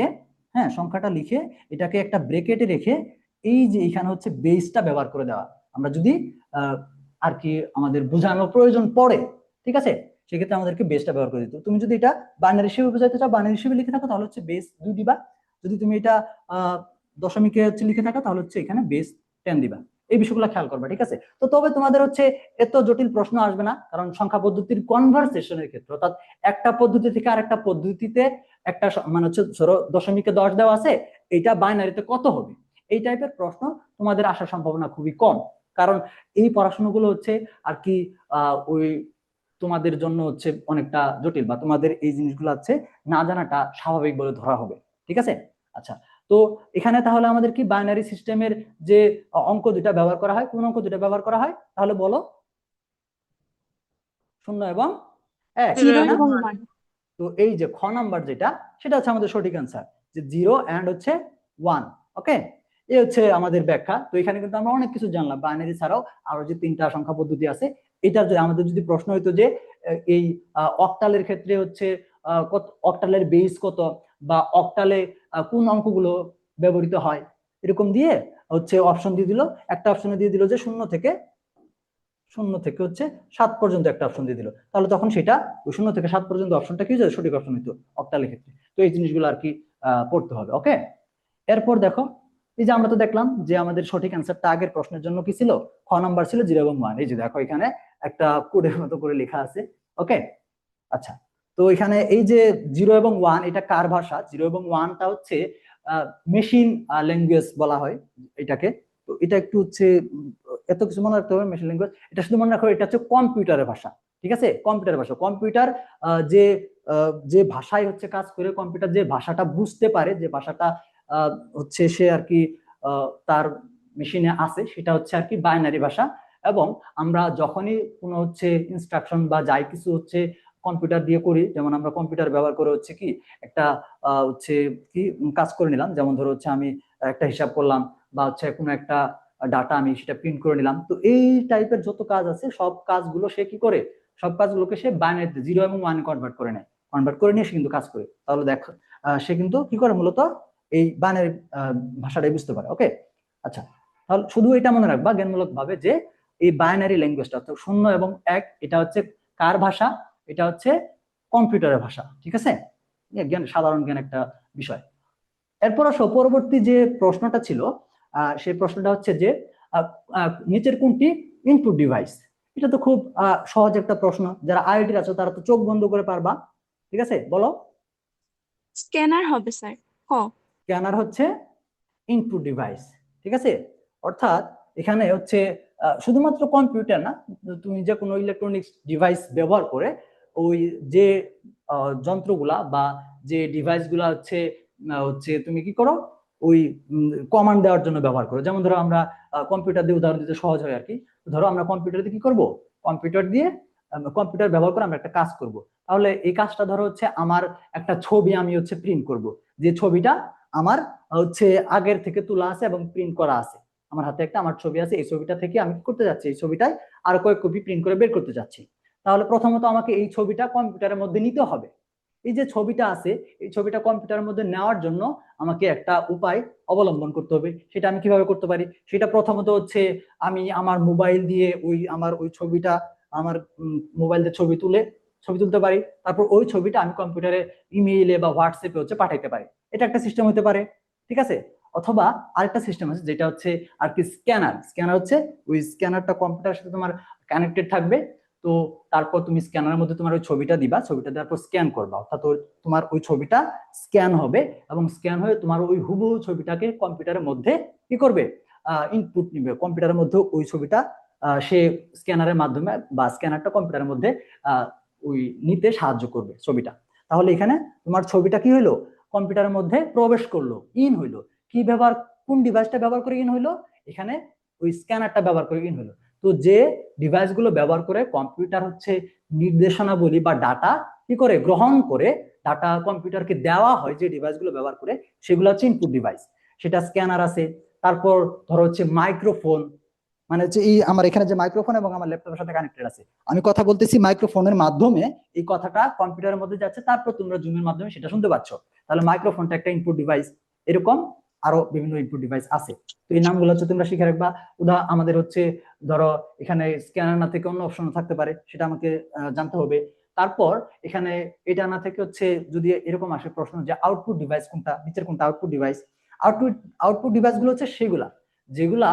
হ্যাঁ সংখ্যাটা লিখে এটাকে একটা ব্রেকেটে রেখে এই যে এখানে হচ্ছে বেসটা ব্যবহার করে দেওয়া। আমরা যদি আর কি আমাদের বোঝানোর প্রয়োজন পড়ে, ঠিক আছে, সেক্ষেত্রে আমাদেরকে বেসটা ব্যবহার করে দিতে। তুমি যদি এটা বাইনারি হিসেবে বোঝাতে চাও, বাইনারি হিসেবে লিখে থাকো তাহলে হচ্ছে বেস 2 দিবা। যদি তুমি এটা দশমিকে হচ্ছে লিখে থাকো তাহলে হচ্ছে এখানে বেস 10 দিবা। এই বিষয়গুলো খেয়াল করবে, ঠিক আছে। তো তবে তোমাদের হচ্ছে এত জটিল প্রশ্ন আসবে না, কারণ সংখ্যা পদ্ধতির কনভার্সেশনের ক্ষেত্রে, অর্থাৎ একটা পদ্ধতি থেকে আরেকটা পদ্ধতিতে একটা মানে হচ্ছে ধরো দশমিকে 10 দেওয়া আছে, এটা বাইনারিতে কত হবে, এই টাইপের প্রশ্ন তোমাদের আসার সম্ভাবনা খুবই কম। কারণ এই পড়াশোনাগুলো হচ্ছে আর কি ওই তোমাদের জন্য হচ্ছে অনেকটা জটিল, বা তোমাদের এই জিনিসগুলো হচ্ছে না জানাটা স্বাভাবিক বলে ধরা হবে, ঠিক আছে। আচ্ছা, তো এখানে তাহলে আমাদের কি বাইনারি সিস্টেমের যে অঙ্ক দুটা ব্যবহার করা হয়, কোন অঙ্ক দুটা ব্যবহার করা হয় তাহলে বলো? 0 এবং 1, 0 তাই না? এবং 1। তো এই যে খ নাম্বার যেটা, সেটা হচ্ছে আমাদের সঠিক অ্যান্সার, যে 0 এন্ড হচ্ছে 1। ওকে, এই হচ্ছে আমাদের ব্যাখ্যা। তো এখানে কিন্তু আমরা অনেক কিছু জানলাম, বাইনারি ছাড়াও আরো যে 3টা সংখ্যা পদ্ধতি আছে। এটার যে আমাদের যদি প্রশ্ন হইতো যে এই অক্টালের ক্ষেত্রে হচ্ছে কত, অক্টালের বেস কত, বা অক্টালে কোন অঙ্কগুলো ব্যবহৃত হয়, এরকম দিয়ে হচ্ছে অপশন দিয়ে দিল। একটা অপশনে দিয়ে দিল যে 0 থেকে হচ্ছে 7 পর্যন্ত একটা অপশন দিয়ে দিল, তাহলে তখন সেটা ওই 0 থেকে 7 পর্যন্ত অপশনটা কি হয়ে যাবে, সঠিক অপশন হইতো অক্টালের ক্ষেত্রে। তো এই জিনিসগুলো আর কি পড়তে হবে। ওকে, এরপর দেখো, এই যে আমরা তো দেখলাম যে আমাদের সঠিক অ্যান্সারটা আগের প্রশ্নের জন্য কি ছিল, খ নাম্বার ছিল 0 এবং 1। এই যে দেখো এখানে একটা কোডের মতো করে লেখা আছে। ওকে, আচ্ছা, তো এখানে এই যে 0 এবং 1 এটা কার ভাষা? 0 এবং 1টা হচ্ছে মেশিন ল্যাঙ্গুয়েজ বলা হয় এটাকে। তো এটা একটু হচ্ছে এত কিছু মনে রাখতে হবে, মেশিন ল্যাঙ্গুয়েজ এটা শুধু মনে রাখো, এটা হচ্ছে কম্পিউটারের ভাষা, ঠিক আছে, কম্পিউটারের ভাষা। কম্পিউটার যে যে ভাষায় হচ্ছে কাজ করে, কম্পিউটার যে ভাষাটা বুঝতে পারে, যে ভাষাটা হচ্ছে সে আর কি তার মেশিনে আছে, সেটা হচ্ছে আর কি বাইনারি ভাষা। এবং আমরা যখনই কোনো হচ্ছে ইনস্ট্রাকশন বা যাই কিছু হচ্ছে কম্পিউটার দিয়ে করি, যেমন আমরা কম্পিউটার ব্যবহার করে হচ্ছে কি একটা হচ্ছে কি কাজ করে নিলাম, যেমন ধরো হচ্ছে আমি একটা হিসাব করলাম, বা হচ্ছে কোনো একটা ডাটা আমি সেটা প্রিন্ট করে নিলাম। তো এই টাইপের যত কাজ আছে সব কাজগুলো সে কি করে, সব কাজগুলোকে সে বাইনারিতে 0 এবং 1 কনভার্ট করে নেয়। কনভার্ট করে নিয়ে সে কিন্তু কাজ করে। তাহলে দেখো সে কিন্তু কি করে, মূলত এই বাইনারি ভাষাটাই বুঝতে পারে। ওকে, আচ্ছা, তাহলে শুধু এটা মনে রাখবা জ্ঞানমূলক ভাবে যে এই বাইনারি ল্যাঙ্গুয়েজটা, অর্থাৎ 0 এবং 1, এটা হচ্ছে কার ভাষা? এটা হচ্ছে কম্পিউটারের ভাষা, ঠিক আছে। জ্ঞান, সাধারণ জ্ঞান একটা বিষয়। এরপর আসো পরবর্তী যে প্রশ্নটা ছিল, সেই প্রশ্নটা হচ্ছে যে নিচের কোনটি ইনপুট ডিভাইস? এটা তো খুব সহজ একটা প্রশ্ন, যারা আইআইটির আছে তারা তো চোখ বন্ধ করে পারবা, ঠিক আছে, বলো। স্ক্যানার হবে স্যার। ক। স্ক্যানার হচ্ছে ইনপুট ডিভাইস, ঠিক আছে। অর্থাৎ এখানে হচ্ছে শুধুমাত্র কম্পিউটার না, তুমি যে কোনো ইলেকট্রনিক্স ডিভাইস ব্যবহার করে ওই যে যন্ত্রগুলা বা যে ডিভাইসগুলা হচ্ছে হচ্ছে তুমি কি করো, ওই কমান্ড দেওয়ার জন্য ব্যবহার করো। যেমন ধরো আমরা কম্পিউটার দিয়ে উদাহরণ দিতে সহজ হয় আর কি। ধরো আমরা কম্পিউটার দিয়ে কি করব, কম্পিউটার দিয়ে কম্পিউটার ব্যবহার করে আমরা একটা কাজ করব। তাহলে এই কাজটা ধরো হচ্ছে আমার একটা ছবি আমি হচ্ছে প্রিন্ট করব, যে ছবিটা আমার হচ্ছে আগের থেকে তোলা আছে এবং প্রিন্ট করা আছে। আমার হাতে একটা আমার ছবি আছে, এই ছবিটা থেকে আমি কি করতে যাচ্ছি, এই ছবিটাই আর কয়েক কপি প্রিন্ট করে বের করতে যাচ্ছি। তাহলে প্রথমত আমাকে এই ছবিটা কম্পিউটারের মধ্যে নিতে হবে। এই যে ছবিটা আছে, এই ছবিটা কম্পিউটারের মধ্যে নেওয়ার জন্য আমাকে একটা উপায় অবলম্বন করতে হবে। সেটা আমি কিভাবে করতে পারি? সেটা প্রথমত হচ্ছে আমি আমার মোবাইল দিয়ে আমার ওই ছবিটা, আমার মোবাইল দিয়ে ছবি তুলতে পারি। তারপর ওই ছবিটা আমি কম্পিউটারে ইমেইলে বা হোয়াটসঅ্যাপে হচ্ছে পাঠাইতে পারি। এটা একটা সিস্টেম হতে পারে, ঠিক আছে। অথবা আরেকটা সিস্টেম আছে যেটা হচ্ছে আর কি স্ক্যানার। স্ক্যানার হচ্ছে ওই স্ক্যানারটা কম্পিউটারের সাথে তোমার কানেক্টেড থাকবে। তো তারপর তুমি স্ক্যানারের মধ্যে তোমার ওই ছবিটা দিবা, ছবিটা দেওয়ার পর স্ক্যান করবা, অর্থাৎ তোমার ওই ছবিটা স্ক্যান হবে, এবং স্ক্যান হয়ে তোমার ওই হুবহু ছবিটাকে কম্পিউটারের মধ্যে কি করবে, ইনপুট নিবে কম্পিউটারের মধ্যে ওই ছবিটা, সে স্ক্যানারের মাধ্যমে বা স্ক্যানারটা কম্পিউটারের মধ্যে ওই নিতে সাহায্য করবে ছবিটা। তাহলে এখানে তোমার ছবিটা কি হইলো, কম্পিউটারের মধ্যে প্রবেশ করলো, ইন হইলো। কি ব্যবহার, কোন ডিভাইসটা ব্যবহার করে ইন হইলো? এখানে ওই স্ক্যানারটা ব্যবহার করে ইন হইলো। তো যে ডিভাইসগুলো ব্যবহার করে কম্পিউটার হচ্ছে নির্দেশনাবলী বা ডাটা কি করে গ্রহণ করে, ডাটা কম্পিউটারকে দেওয়া হয় যে ডিভাইসগুলো ব্যবহার করে, সেগুলো হচ্ছে ইনপুট ডিভাইস। সেটা স্ক্যানার আছে, তারপর ধরো হচ্ছে মাইক্রোফোন, মানে হচ্ছে এই আমার এখানে যে মাইক্রোফোন এবং আমার ল্যাপটপের সাথে কানেক্টেড আছে, আমি কথা বলতেছি মাইক্রোফোনের মাধ্যমে, এই কথাটা কম্পিউটারের মধ্যে যাচ্ছে, তারপর তোমরা জুমের মাধ্যমে সেটা শুনতে পাচ্ছ। তাহলে মাইক্রোফোনটা একটা ইনপুট ডিভাইস। এরকম আরো বিভিন্ন ইনপুট ডিভাইস আছে। তো এই নামগুলো হচ্ছে তোমরা শিখে রাখবা। আমাদের হচ্ছে ধরো এখানে স্ক্যানার না থেকে অন্য অপশন থাকতে পারে, সেটা আমাকে জানতে হবে। তারপর এখানে এটা না থেকে হচ্ছে যদি এরকম আসে প্রশ্ন যে আউটপুট ডিভাইস কোনটা, নিচের কোনটা output device. Output output device গুলো হচ্ছে সেগুলা যেগুলা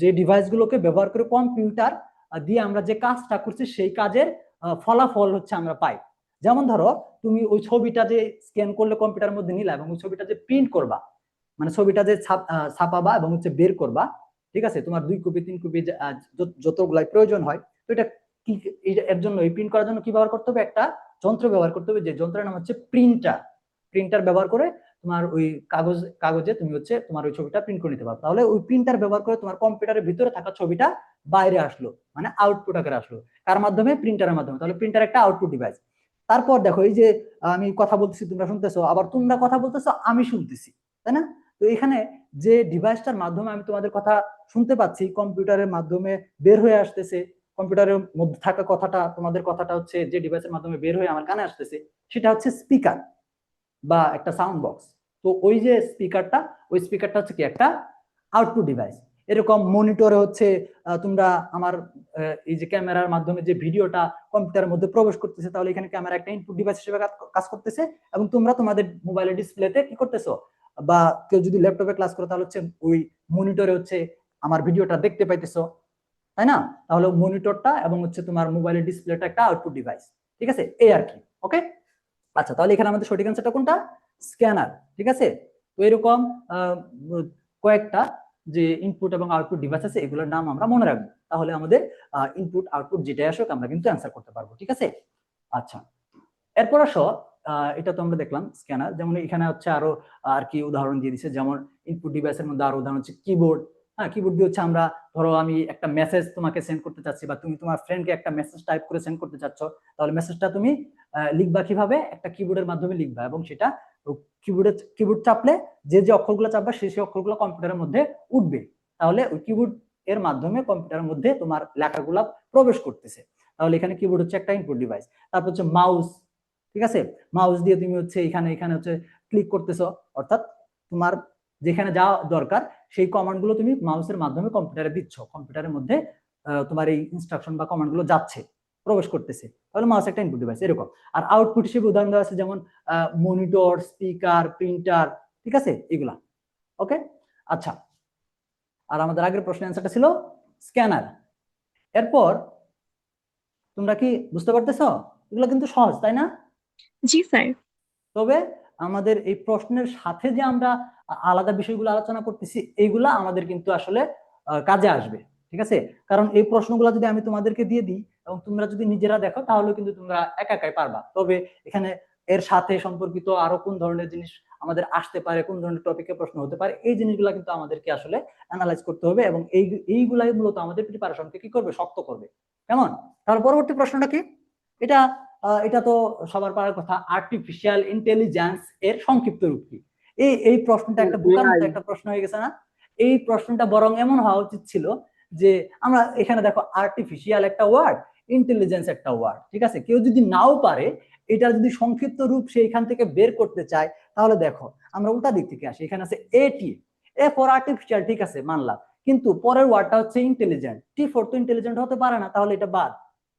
যে ডিভাইস গুলোকে ব্যবহার করে কম্পিউটার দিয়ে আমরা যে কাজটা করছি সেই কাজের ফলাফল হচ্ছে আমরা পাই। যেমন ধরো তুমি ওই ছবিটা যে স্ক্যান করলে কম্পিউটারের মধ্যে নিলা এবং ওই ছবিটা যে প্রিন্ট করবা, মানে ছবিটা যে ছাপাবা এবং হচ্ছে বের করবা, ঠিক আছে, তোমার 2 কপি 3 কপি যতগুলাই প্রয়োজন হয়, তো এটা কি এর জন্য এই প্রিন্ট করার জন্য কি ব্যবহার করতে হবে, একটা যন্ত্র ব্যবহার করতে হবে, যে যন্ত্রের নাম হচ্ছে প্রিন্টার। প্রিন্টার ব্যবহার করে তোমার ওই কাগজে তুমি হচ্ছে তোমার ওই ছবিটা প্রিন্ট করে নিতে পারো। তাহলে ওই প্রিন্টার ব্যবহার করে তোমার কম্পিউটারের ভিতরে থাকা ছবিটা বাইরে আসলো, মানে আউটপুট আকারে আসলো। কার মাধ্যমে? প্রিন্টারের মাধ্যমে। তাহলে প্রিন্টার একটা আউটপুট ডিভাইস। তারপর দেখো এই যে আমি কথা বলতেছি তোমরা শুনতেছো, আবার তোমরা কথা বলতেছো আমি শুনতেছি, তাই না? তো এখানে যে ডিভাইসটার মাধ্যমে আমি তোমাদের কথা শুনতে পাচ্ছি, কম্পিউটারের মাধ্যমে বের হয়ে আসতেছে, কম্পিউটারের মধ্যে থাকা কথাটা, তোমাদের কথাটা হচ্ছে যে ডিভাইসের মাধ্যমে বের হয়ে আমার কানে আসতেছে, সেটা হচ্ছে স্পিকার বা একটা সাউন্ড বক্স। তো ওই যে স্পিকারটা, ওই স্পিকারটা হচ্ছে কি একটা আউটপুট ডিভাইস। এরকম মনিটরে হচ্ছে তোমরা আমার এই যে ক্যামেরার মাধ্যমে যে ভিডিওটা কম্পিউটারের মধ্যে প্রবেশ করতেছে, তাহলে এখানে ক্যামেরা একটা ইনপুট ডিভাইস হিসেবে কাজ করতেছে, এবং তোমরা তোমাদের মোবাইলের ডিসপ্লেতে কি করতেছো, বা কেউ যদি ল্যাপটপে ক্লাস করে তাহলে হচ্ছে ওই মনিটরে হচ্ছে আমার ভিডিওটা দেখতে পাইতেছো, তাই না? তাহলে মনিটরটা এবং হচ্ছে তোমার মোবাইলের ডিসপ্লেটা একটা আউটপুট ডিভাইস, ঠিক আছে, এই আর কি। ওকে, আচ্ছা, তাহলে এখানে আমাদের সঠিক অ্যান্সারটা কোনটা? স্ক্যানার, ঠিক আছে। তো এরকম কয়েকটা যে ইনপুট এবং আউটপুট ডিভাইস আছে, এগুলোর নাম আমরা মনে রাখবো, তাহলে আমাদের ইনপুট আউটপুট যেটাই আসুক আমরা কিন্তু অ্যান্সার করতে পারবো, ঠিক আছে। আচ্ছা, এরপর আসো, এটা তো আমরা দেখলাম স্ক্যানার। যেমন এখানে হচ্ছে আরো আর কি উদাহরণ দিয়ে দিচ্ছে, যেমন ইনপুট ডিভাইসের মধ্যে আরো উদাহরণ হচ্ছে কিবোর্ড। হ্যাঁ, কিবোর্ড দিয়ে হচ্ছে আমরা, ধরো আমি একটা মেসেজ তোমাকে সেন্ড করতে চাচ্ছি, বা তুমি তোমার ফ্রেন্ডকে একটা মেসেজ টাইপ করে সেন্ড করতে চাচ্ছ, তাহলে মেসেজটা তুমি লিখবা কিভাবে? একটা কিবোর্ডের মাধ্যমে লিখবা, এবং সেটা কিবোর্ড চাপলে যে যে অক্ষরগুলো চাপবা সেই সেই অক্ষরগুলো কম্পিউটারের মধ্যে উঠবে। তাহলে ওই কিবোর্ড এর মাধ্যমে কম্পিউটারের মধ্যে তোমার লেখাগুলা প্রবেশ করতেছে। তাহলে এখানে কিবোর্ড হচ্ছে একটা ইনপুট ডিভাইস। তারপর হচ্ছে মাউস, ঠিক আছে। মাউস দিয়ে তুমি হচ্ছে এখানে এখানে হচ্ছে ক্লিক করতেছো, অর্থাৎ তোমার যেখানে যা দরকার সেই কমান্ড গুলো তুমি মাউসের মাধ্যমে কম্পিউটারে দিচ্ছ, কম্পিউটারের মধ্যে তোমার এই ইনস্ট্রাকশন বা কমান্ড গুলো যাচ্ছে, প্রবেশ করতেছে। তাহলে মাউস একটা ইনপুট ডিভাইস। এরকম আর আউটপুট হিসেবে উদাহরণ দেওয়া আছে, যেমন মনিটর, স্পিকার, প্রিন্টার, ঠিক আছে, এগুলা। ওকে, আচ্ছা, আর আমাদের আগের প্রশ্নের অ্যান্সারটা ছিল স্ক্যানার। এরপর তোমরা কি বুঝতে পারতেছো? এগুলো কিন্তু সহজ, তাই না? জি স্যার। তবে আমাদের এই প্রশ্নের সাথে যে আমরা আলাদা বিষয়গুলো আলোচনা করতেছি, এইগুলা আমাদের কিন্তু আসলে কাজে আসবে, ঠিক আছে। কারণ এই প্রশ্নগুলো যদি আমি তোমাদেরকে দিয়ে দিই এবং তোমরা যদি নিজেরা দেখো, তাহলে কিন্তু তোমরা একা একাই পারবা। তবে এখানে এর সাথে সম্পর্কিত আরো কোন ধরনের জিনিস আমাদের আসতে পারে, কোন ধরনের টপিকে প্রশ্ন হতে পারে, এই জিনিসগুলো কিন্তু আমাদেরকে আসলে অ্যানালাইজ করতে হবে, এবং এইগুলাই মূলত আমাদের প্রিপারেশনকে কি করবে? শক্ত করবে। কেমন? তাহলে পরবর্তী প্রশ্নটা কি? এটা এটা তো সবার পারার কথা, আর্টিফিশিয়াল ইন্টেলিজেন্স এর সংক্ষিপ্ত রূপ কি? এই প্রশ্নটা একটা বোকার মতো একটা প্রশ্ন হয়ে গেছে না? এই প্রশ্নটা বরং এমন হওয়া উচিত ছিল যে আমরা এখানে দেখো আর্টিফিশিয়াল একটা ওয়ার্ড, ইন্টেলিজেন্স একটা ওয়ার্ড, ঠিক আছে। কেউ যদি নাও পারে এটা যদি সংক্ষিপ্ত রূপ সে এখান থেকে বের করতে চায়, তাহলে দেখো আমরা উল্টা দিক থেকে আসি। এখানে আছে এটি, এ ফর আর্টিফিশিয়াল, ঠিক আছে, মানলাম, কিন্তু পরের ওয়ার্ডটা হচ্ছে ইন্টেলিজেন্ট, টি ফর তো ইন্টেলিজেন্ট হতে পারে না, তাহলে এটা বাদ,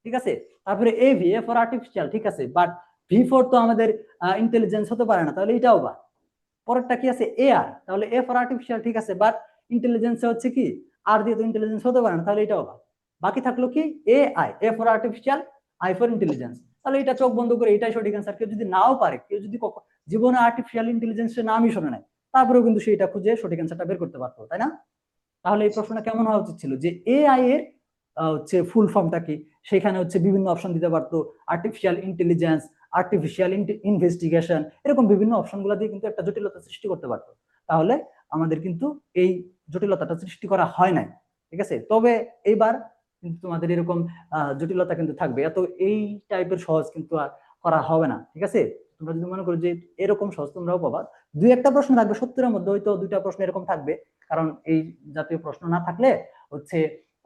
ঠিক আছে। তারপরে এভি, এ ফর আর্টিফিশিয়াল, ঠিক আছে, বাট ভি ফর তো আমাদের ইন্টেলিজেন্স হতে পারে না, তাহলে এটাও বাদ। পরেরটা কি আছে? এআর, তাহলে এ ফর আর্টিফিশিয়াল, ঠিক আছে, বাট ইন্টেলিজেন্স হচ্ছে কি আর দিয়ে তো ইন্টেলিজেন্স হতে পারে না, তাহলে এটাও বাদ। বাকি থাকলো কি? AI, A for artificial, I for intelligence, তাহলে এটা চোখ বন্ধ করে এটাই সঠিক অ্যান্সার। কেউ যদি নাও পারে, কেউ যদি জীবনে আর্টিফিশিয়াল ইন্টেলিজেন্সের নামই শোনে নাই, তারপরেও কিন্তু সেটা খুঁজে সঠিক অ্যান্সারটা বের করতে পারতো, তাই না? তাহলে এই প্রশ্নটা কেমন হওয়া উচিত ছিল যে এআই এর হচ্ছে ফুল ফর্মটা কি, সেখানে হচ্ছে বিভিন্ন অপশন দিতে পারতো, আর্টিফিশিয়াল ইন্টেলিজেন্স, আর্টিফিশিয়াল ইনভেস্টিগেশন, এরকম বিভিন্ন অপশনগুলো দিয়ে কিন্তু একটা জটিলতা সৃষ্টি করতে পারতো। তাহলে আমাদের কিন্তু এই জটিলতাটা সৃষ্টি করা হয় নাই, ঠিক আছে। তবে এইবার কিন্তু তোমাদের এরকম জটিলতা কিন্তু থাকবে, এত এই টাইপের সহজ কিন্তু আর করা হবে না, ঠিক আছে। তোমরা যদি মনে করো যে এরকম সহজ তোমরাও পাবা, দুই একটা প্রশ্ন থাকবে 70-এর মধ্যে, হয়তো দুইটা প্রশ্ন এরকম থাকবে, কারণ এই জাতীয় প্রশ্ন না থাকলে হচ্ছে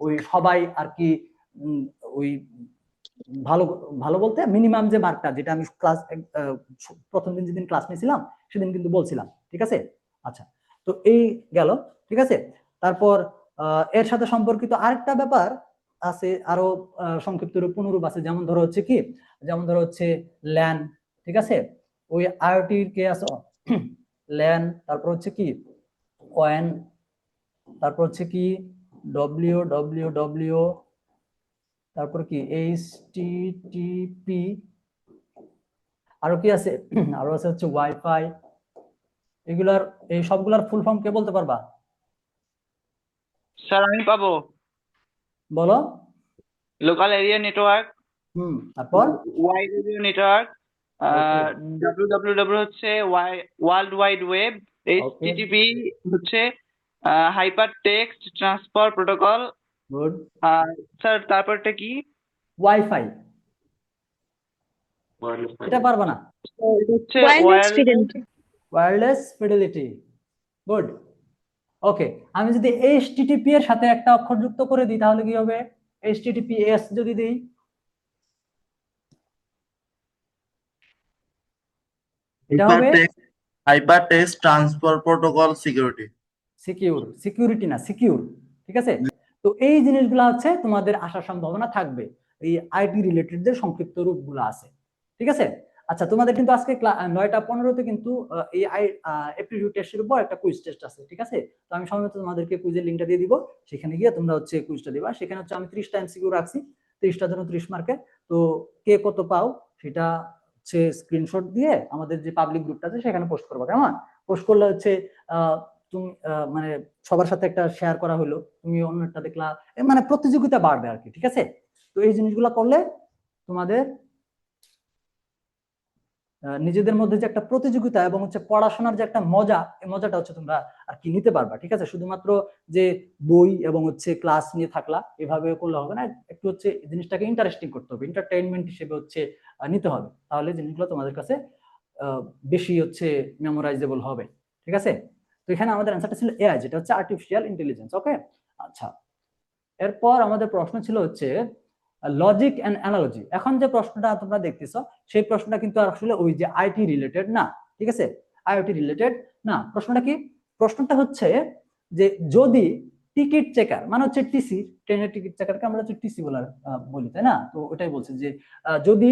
ওই সবাই আর কি ওই ভালো ভালো বলতে মিনিমাম যে মার্কটা, যেটা আমি ক্লাস প্রথম দিন যেদিন ক্লাস নিয়েছিলাম সেদিন কিন্তু বলছিলাম, ঠিক আছে। আচ্ছা, তো এই গেল, ঠিক আছে। তারপর এর সাথে সম্পর্কিত আরেকটা ব্যাপার আছে, আরো সংক্ষিপ্ত রূপ পুনরূপ আছে, যেমন ধরো হচ্ছে কি, যেমন ধরো হচ্ছে ল্যান, ঠিক আছে। ওই আইওটি কে আছে ল্যান, তারপর হচ্ছে কি ওয়ান, তারপর হচ্ছে কি ডব্লিউ ডব্লিউ ডব্লিউ, তারপর কি এইচটিটিপি, আরো কি আছে আরো আছে হচ্ছে ওয়াইফাই। এগুলার এই সবগুলার ফুল ফর্ম কে বলতে পারবা? স্যার আমি পাবো। বলো। লোকাল এরিয়া নেটওয়ার্ক, তারপর ওয়াইড এরিয়া নেটওয়ার্ক, ডাব্লিউডাব্লিউডাব্লিউ হচ্ছে ওয়ার্ল্ড ওয়াইড ওয়েব, এইচটিটিপি হচ্ছে hyper text transfer protocol. Good. Sir তারপরটা কি? ওয়াইফাই, এটা পারবা না? এটা হচ্ছে wireless fidelity. Wireless fidelity, good. Okay, আমি যদি এইচটিটিপি এর সাথে একটা অক্ষর যুক্ত করে দিই তাহলে কি হবে? এইচটিটিপিএস যদি দিই, এটা হবে hypertext transfer protocol security. Security না, সিকিউর, ঠিক আছে। তো এই জিনিসগুলো হচ্ছে তোমাদের আসার সম্ভাবনা থাকবে, এই আইটি রিলেটেড যে সংক্ষিপ্ত রূপগুলো আছে, ঠিক আছে। আচ্ছা, তোমাদের কিন্তু আজকে 9টা 15-তে কিন্তু এই অ্যাপটিটিউড টেস্টের উপর একটা কুইজ টেস্ট আছে, ঠিক আছে। তো আমি সময়মত তোমাদেরকে কুইজের লিঙ্কটা দিয়ে দিব, সেখানে গিয়ে তোমরা হচ্ছে কুইজটা দিবা। সেখানে হচ্ছে আমি 30টা এমসিকিউ রাখছি, 30টার জন্য 30 মার্কের। তো কে কত পাও সেটা হচ্ছে স্ক্রিনশট দিয়ে আমাদের যে পাবলিক গ্রুপটা আছে সেখানে পোস্ট করবা, কেমন? পোস্ট করলে হচ্ছে তুমি মানে সবার সাথে একটা শেয়ার করা হলো, তুমি অন্যটা দেখলা, মানে প্রতিযোগিতা বাড়বে আর কি, ঠিক আছে। তো এই জিনিসগুলো করলে তোমাদের নিজেদের মধ্যে যে একটা প্রতিযোগিতা এবং হচ্ছে পড়াশোনার যে একটা মজা, এই মজাটা হচ্ছে তোমরা আর কি নিতে পারবা, ঠিক আছে। শুধুমাত্র যে বই এবং হচ্ছে ক্লাস নিয়ে থাকলা এভাবে করলে হবে না, একটু হচ্ছে জিনিসটাকে ইন্টারেস্টিং করতে হবে, এন্টারটেইনমেন্ট হিসেবে হচ্ছে নিতে হবে, তাহলে জিনিসগুলো তোমাদের কাছে বেশি হচ্ছে মেমোরাইজেবল হবে, ঠিক আছে। তো এখানে আমাদের অ্যান্সারটা ছিল এআই, যেটা হচ্ছে আর্টিফিশিয়াল ইন্টেলিজেন্স, ওকে। আচ্ছা, এরপর আমাদের প্রশ্ন ছিল হচ্ছে লজিক এন্ড অ্যানালজি। এখন যে প্রশ্নটা তোমরা দেখতেছো সেই প্রশ্নটা কিন্তু আসলে ওই যে আইটি রিলেটেড না, ঠিক আছে, আইওটি রিলেটেড না। প্রশ্নটা কি? প্রশ্নটা হচ্ছে যে যদি টিকিট চেকার মানে হচ্ছে টিসি, ট্রেনের টিকিট চেকারকে আমরা হচ্ছে টিসি বলি, তাই না? তো ওটাই বলছে যে যদি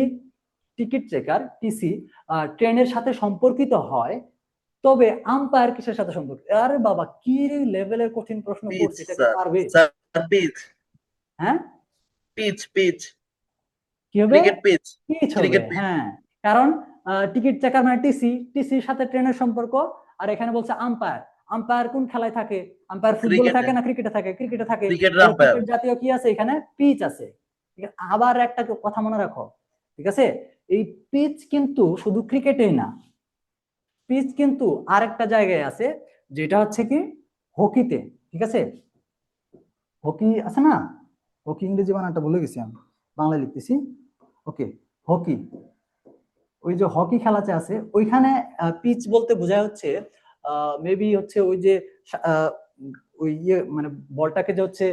টিকিট চেকার টিসি ট্রেনের সাথে সম্পর্কিত হয় তবে আম্পায়ার কিসের সাথে সম্পর্কিত? আরে বাবা, কি লেভেলের কঠিন প্রশ্ন করছে, এটা কি পারবে? পিচ, হ্যাঁ, পিচ, পিচ, কি হবে? ক্রিকেট পিচ, পিচ হবে, ক্রিকেট পিচ। হ্যাঁ। কারণ টিকিট চেকার মানে টিসি, টিসির সাথে ট্রেনের সম্পর্ক। আর এখানে বলছে আম্পায়ার, আম্পায়ার কোন খেলায় থাকে? আম্পায়ার ফুটবলে থাকে না ক্রিকেটে থাকে? ক্রিকেটে থাকে। ক্রিকেটের আম্পায়ার। ক্রিকেট জাতীয় কি আছে এখানে? পিচ আছে। আবার একটা কথা মনে রাখো, ঠিক আছে, এই পিচ কিন্তু শুধু ক্রিকেটেই না, পিচ কিন্তু আরেকটা জায়গায় আছে, যেটা হচ্ছে কি হকিতে, ঠিক আছে। হকি আছে না, হকি ইংরেজি বানানটা ভুলে গেছি আমি, বাংলায় লিখতেছি, ওকে। হকি, ওই যে হকি খেলাতে আছে ওইখানে পিচ বলতে বোঝায় হচ্ছে মেবি হচ্ছে ওই যে ওই ইয়ে মানে বলটাকে যে হচ্ছে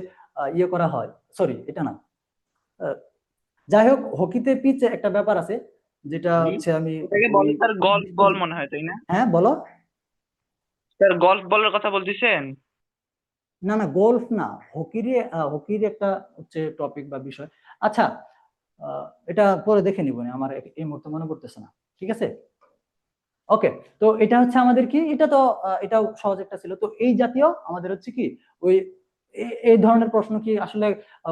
ইয়ে করা হয়, সরি এটা না, যাই হোক হকিতে পিচ একটা ব্যাপার আছে, যেটা হচ্ছে আমি এটাকে বলে স্যার গলফ বল মনে হয়, তাই না? হ্যাঁ বলো। স্যার গলফ বলের কথা বলতেছেন? না না, গোল্ফ না, হকির একটা হচ্ছে টপিক বা বিষয়। আচ্ছা, এটা পরে দেখে নিব, আমার এই মুহূর্তে মনে পড়তেছে না, ঠিক আছে। ওকে, তো এটা হচ্ছে আমাদের কি, এটা তো এটাও সহজ একটা ছিল। তো এই জাতীয় আমাদের হচ্ছে কি ওই এই ধরনের প্রশ্ন কি আসলে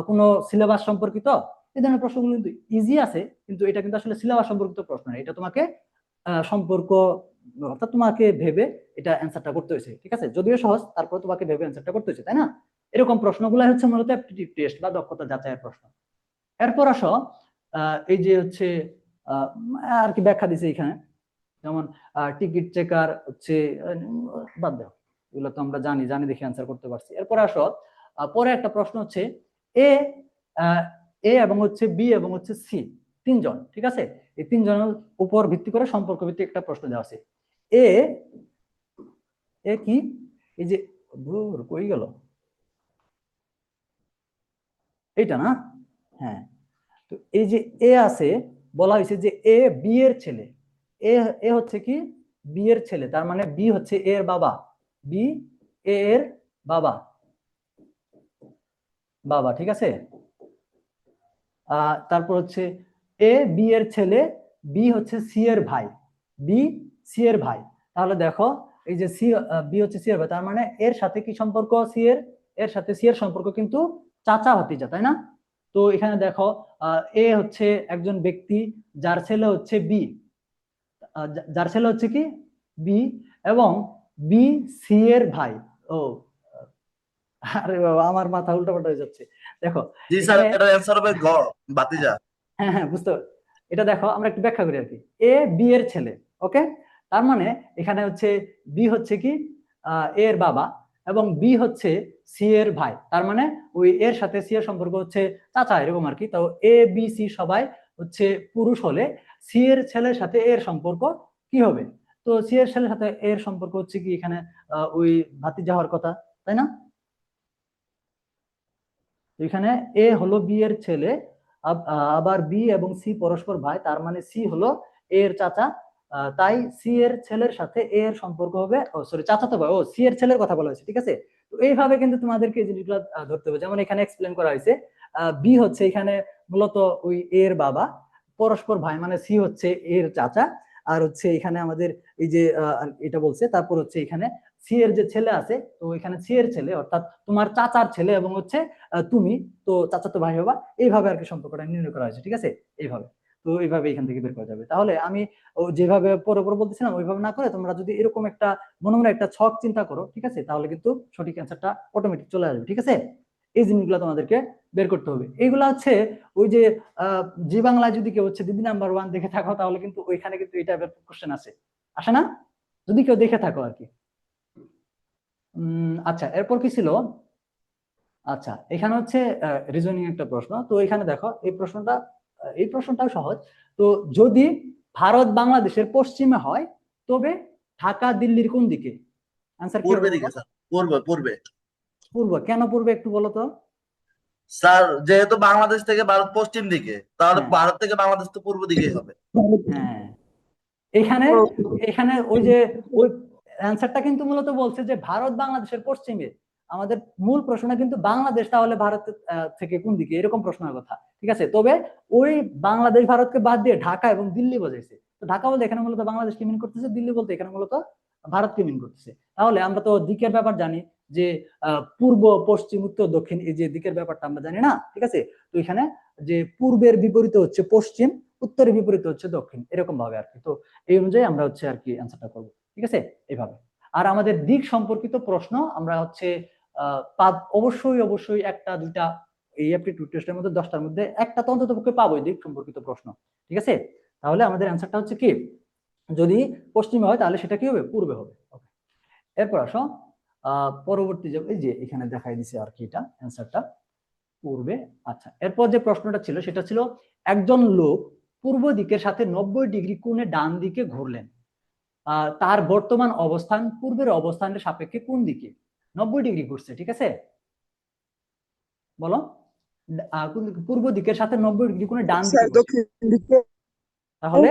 কোনো সিলেবাস সম্পর্কিত? এই ধরনের প্রশ্নগুলো কিন্তু ইজি আছে, কিন্তু এটা কিন্তু আসলে সিলেবাস সম্পর্কিত প্রশ্ন না, এটা তোমাকে সম্পর্ক অর্থাৎ তোমাকে ভেবে এটা অ্যান্সারটা করতে হয়েছে, ঠিক আছে। যদিও সহজ, তারপর তোমাকে ভেবে অ্যান্সারটা করতে হয়েছে, তাই না? এরকম প্রশ্নগুলো হচ্ছে মূলত অ্যাপটিটিউড টেস্ট বা দক্ষতা যাচাইয়ের প্রশ্ন। এরপর আসো এই যে হচ্ছে আর কি ব্যাখ্যা দিছে এখানে, যেমন টিকিট চেকার হচ্ছে বাদ দাও, এগুলো তো আমরা জানি দেখে অ্যান্সার করতে পারছি। এরপর আসো পরে একটা প্রশ্ন হচ্ছে এ এ এবং হচ্ছে বি এবং হচ্ছে সি, তিনজন, ঠিক আছে? এই তিনজনের উপর ভিত্তি করে সম্পর্ক ভিত্তিক একটা প্রশ্ন দেওয়া আছে। এ এ কি, এই যে ধুর, কই গেল এইটা না? হ্যাঁ, তো এই যে এ আছে, বলা হয়েছে যে এ বি এর ছেলে। এ এ হচ্ছে কি বি এর ছেলে, তার মানে বি হচ্ছে এ এর বাবা, বি এ এর বাবা, বাবা, ঠিক আছে? তারপর হচ্ছে এ বি এর ছেলে, বি হচ্ছে সি এর ভাই, বি সি এর ভাই। তাহলে দেখো এই যে সি, বি হচ্ছে সি এর ভাই, তার মানে এর সাথে কি সম্পর্ক সি এর, এর সাথে সি এর সম্পর্ক কিন্তু চাচা ভাতিজা, তাই না? তো এখানে দেখো এ হচ্ছে একজন ব্যক্তি যার ছেলে হচ্ছে বি, যার ছেলে হচ্ছে কি বি, এবং বি সি এর ভাই। ও আরে বাবা, আমার মাথা উল্টাপাল্টা হয়ে যাচ্ছে। দেখো জি স্যার, এখানে, এটার অ্যান্সার হবে গ, ভাতিজা। হ্যাঁ হ্যাঁ বুঝতে পারছি। এটা দেখো আমরা একটু ব্যাখ্যা করি আর কি। এ বি এর ছেলে, ওকে? তার মানে এখানে হচ্ছে বি হচ্ছে কি এ এর বাবা, এবং বি হচ্ছে সি এর ভাই, তার মানে ওই এর সাথে সি এর সম্পর্ক হচ্ছে চাচা, এরকম আর কি। তো এ বি সি সবাই হচ্ছে পুরুষ হলে সি এর ছেলের সাথে এর সম্পর্ক কি হবে? তো সি এর ছেলের সাথে এর সম্পর্ক হচ্ছে কি এখানে ওই ভাতিজা হওয়ার কথা, তাই না? তো এখানে এ হলো বি এর ছেলে, আবার বি এবং সি পরস্পর ভাই, তার মানে সি হলো এ এর চাচা। তাই সি এর ছেলের সাথে এ এর সম্পর্ক হবে, ও সরি, চাচাতো ভাই, ও সি এর ছেলের কথা বলা হয়েছে, ঠিক আছে? তো এইভাবে কিন্তু তোমাদেরকে এই জিনিসগুলো ধরতে হবে। যেমন এখানে এক্সপ্লেন করা হয়েছে বি হচ্ছে এখানে মূলত ওই এ এর বাবা, পরস্পর ভাই মানে সি হচ্ছে এর চাচা, আর হচ্ছে এখানে আমাদের এই যে এটা বলছে, তারপর হচ্ছে এখানে সি এর যে ছেলে আছে, তো এখানে সি এর ছেলে অর্থাৎ তোমার চাচার ছেলে এবং হচ্ছে তুমি তো চাচাতো ভাই হবা, এইভাবে আর কি সম্পর্কটা নির্ণয় করা হয়েছে, ঠিক আছে? এইভাবে। তো এইভাবে এখান থেকে বের করা যাবে। তাহলে আমি যেভাবে পরে পরে বলতেছিলাম ওইভাবে না করে তোমরা যদি এরকম একটা মনে মনে একটা ছক চিন্তা করো, ঠিক আছে, তাহলে কিন্তু সঠিক অ্যান্সারটা অটোমেটিক চলে আসবে, ঠিক আছে? এই জিনিসগুলো তোমাদেরকে বের করতে হবে। এইগুলা হচ্ছে ওই যে জি বাংলায় যদি কেউ হচ্ছে দিদি নাম্বার 1 দেখে থাকো, তাহলে কিন্তু ওইখানে কিন্তু এই টাইপের কোশ্চেন আছে, আসে না? যদি কেউ দেখে থাকো আর কি। আচ্ছা, এরপর কি ছিল? আচ্ছা, এখানে হচ্ছে রিজনিং একটা প্রশ্ন। তো এখানে দেখো এই প্রশ্নটাও সহজ। তো যদি ভারত বাংলাদেশের পশ্চিমে হয়, তবে ঢাকা দিল্লির কোন দিকে? আনসার কি হবে পূর্বে বলো? দিকে স্যার, পূর্বে পূর্বে। পূর্ব। কেন পূর্বে একটু বলো তো? স্যার যেহেতু বাংলাদেশ থেকে ভারত পশ্চিম দিকে, তাহলে হ্যাঁ ভারত থেকে বাংলাদেশ তো পূর্ব দিকেই হবে। হ্যাঁ, এখানে এখানে ওই যে ওই অ্যান্সারটা কিন্তু মূলত বলছে যে ভারত বাংলাদেশের পশ্চিমে। আমাদের মূল প্রশ্নটা কিন্তু বাংলাদেশ তাহলে ভারত থেকে কোন দিকে, এরকম প্রশ্নের কথা, ঠিক আছে? তবে ওই বাংলাদেশ ভারতকে বাদ দিয়ে ঢাকা এবং দিল্লি বোঝাইছে। তো ঢাকা বলতে এখানে মূলত বাংলাদেশকে মিন করতেছে, দিল্লি বলতে এখানে মূলত ভারতকে মিন করতেছে। তাহলে আমরা তো দিকের ব্যাপার জানি যে পূর্ব পশ্চিম উত্তর দক্ষিণ, এই যে দিকের ব্যাপারটা আমরা জানি না, ঠিক আছে? তো এখানে যে পূর্বের বিপরীতে হচ্ছে পশ্চিম, উত্তরের বিপরীতে হচ্ছে দক্ষিণ, এরকম ভাবে আর কি। তো এই অনুযায়ী আমরা হচ্ছে আর কি অ্যান্সারটা করবো, ঠিক আছে? এইভাবে। আর আমাদের দিক সম্পর্কিত প্রশ্ন আমরা হচ্ছে অবশ্যই অবশ্যই একটা দুইটা, এই অ্যাপটিটিউড টেস্টের মধ্যে 10টার মধ্যে একটা তো অন্তত পক্ষে পাবোই দিক সম্পর্কিত প্রশ্ন, ঠিক আছে? তাহলে আমাদের অ্যান্সারটা হচ্ছে কি, যদি পশ্চিমে হয় তাহলে সেটা কি হবে, পূর্বে হবে। এরপর আসো পরবর্তী যে এই যে এখানে দেখাই দিছে আর কি, এটা অ্যান্সারটা পূর্বে। আচ্ছা, এরপর যে প্রশ্নটা ছিল সেটা ছিল একজন লোক পূর্ব দিকের সাথে 90 ডিগ্রি কোণে ডান দিকে ঘুরলেন, তার বর্তমান অবস্থান পূর্বের অবস্থানের সাপেক্ষে কোন দিকে? 90 ডিগ্রি ঘুরছে, ঠিক আছে? বলো কোন দিকে? পূর্ব দিকের সাথে 90 ডিগ্রি কোণে ডান দিকে স্যার ঘুরছে। দক্ষিণ দিকে। তাহলে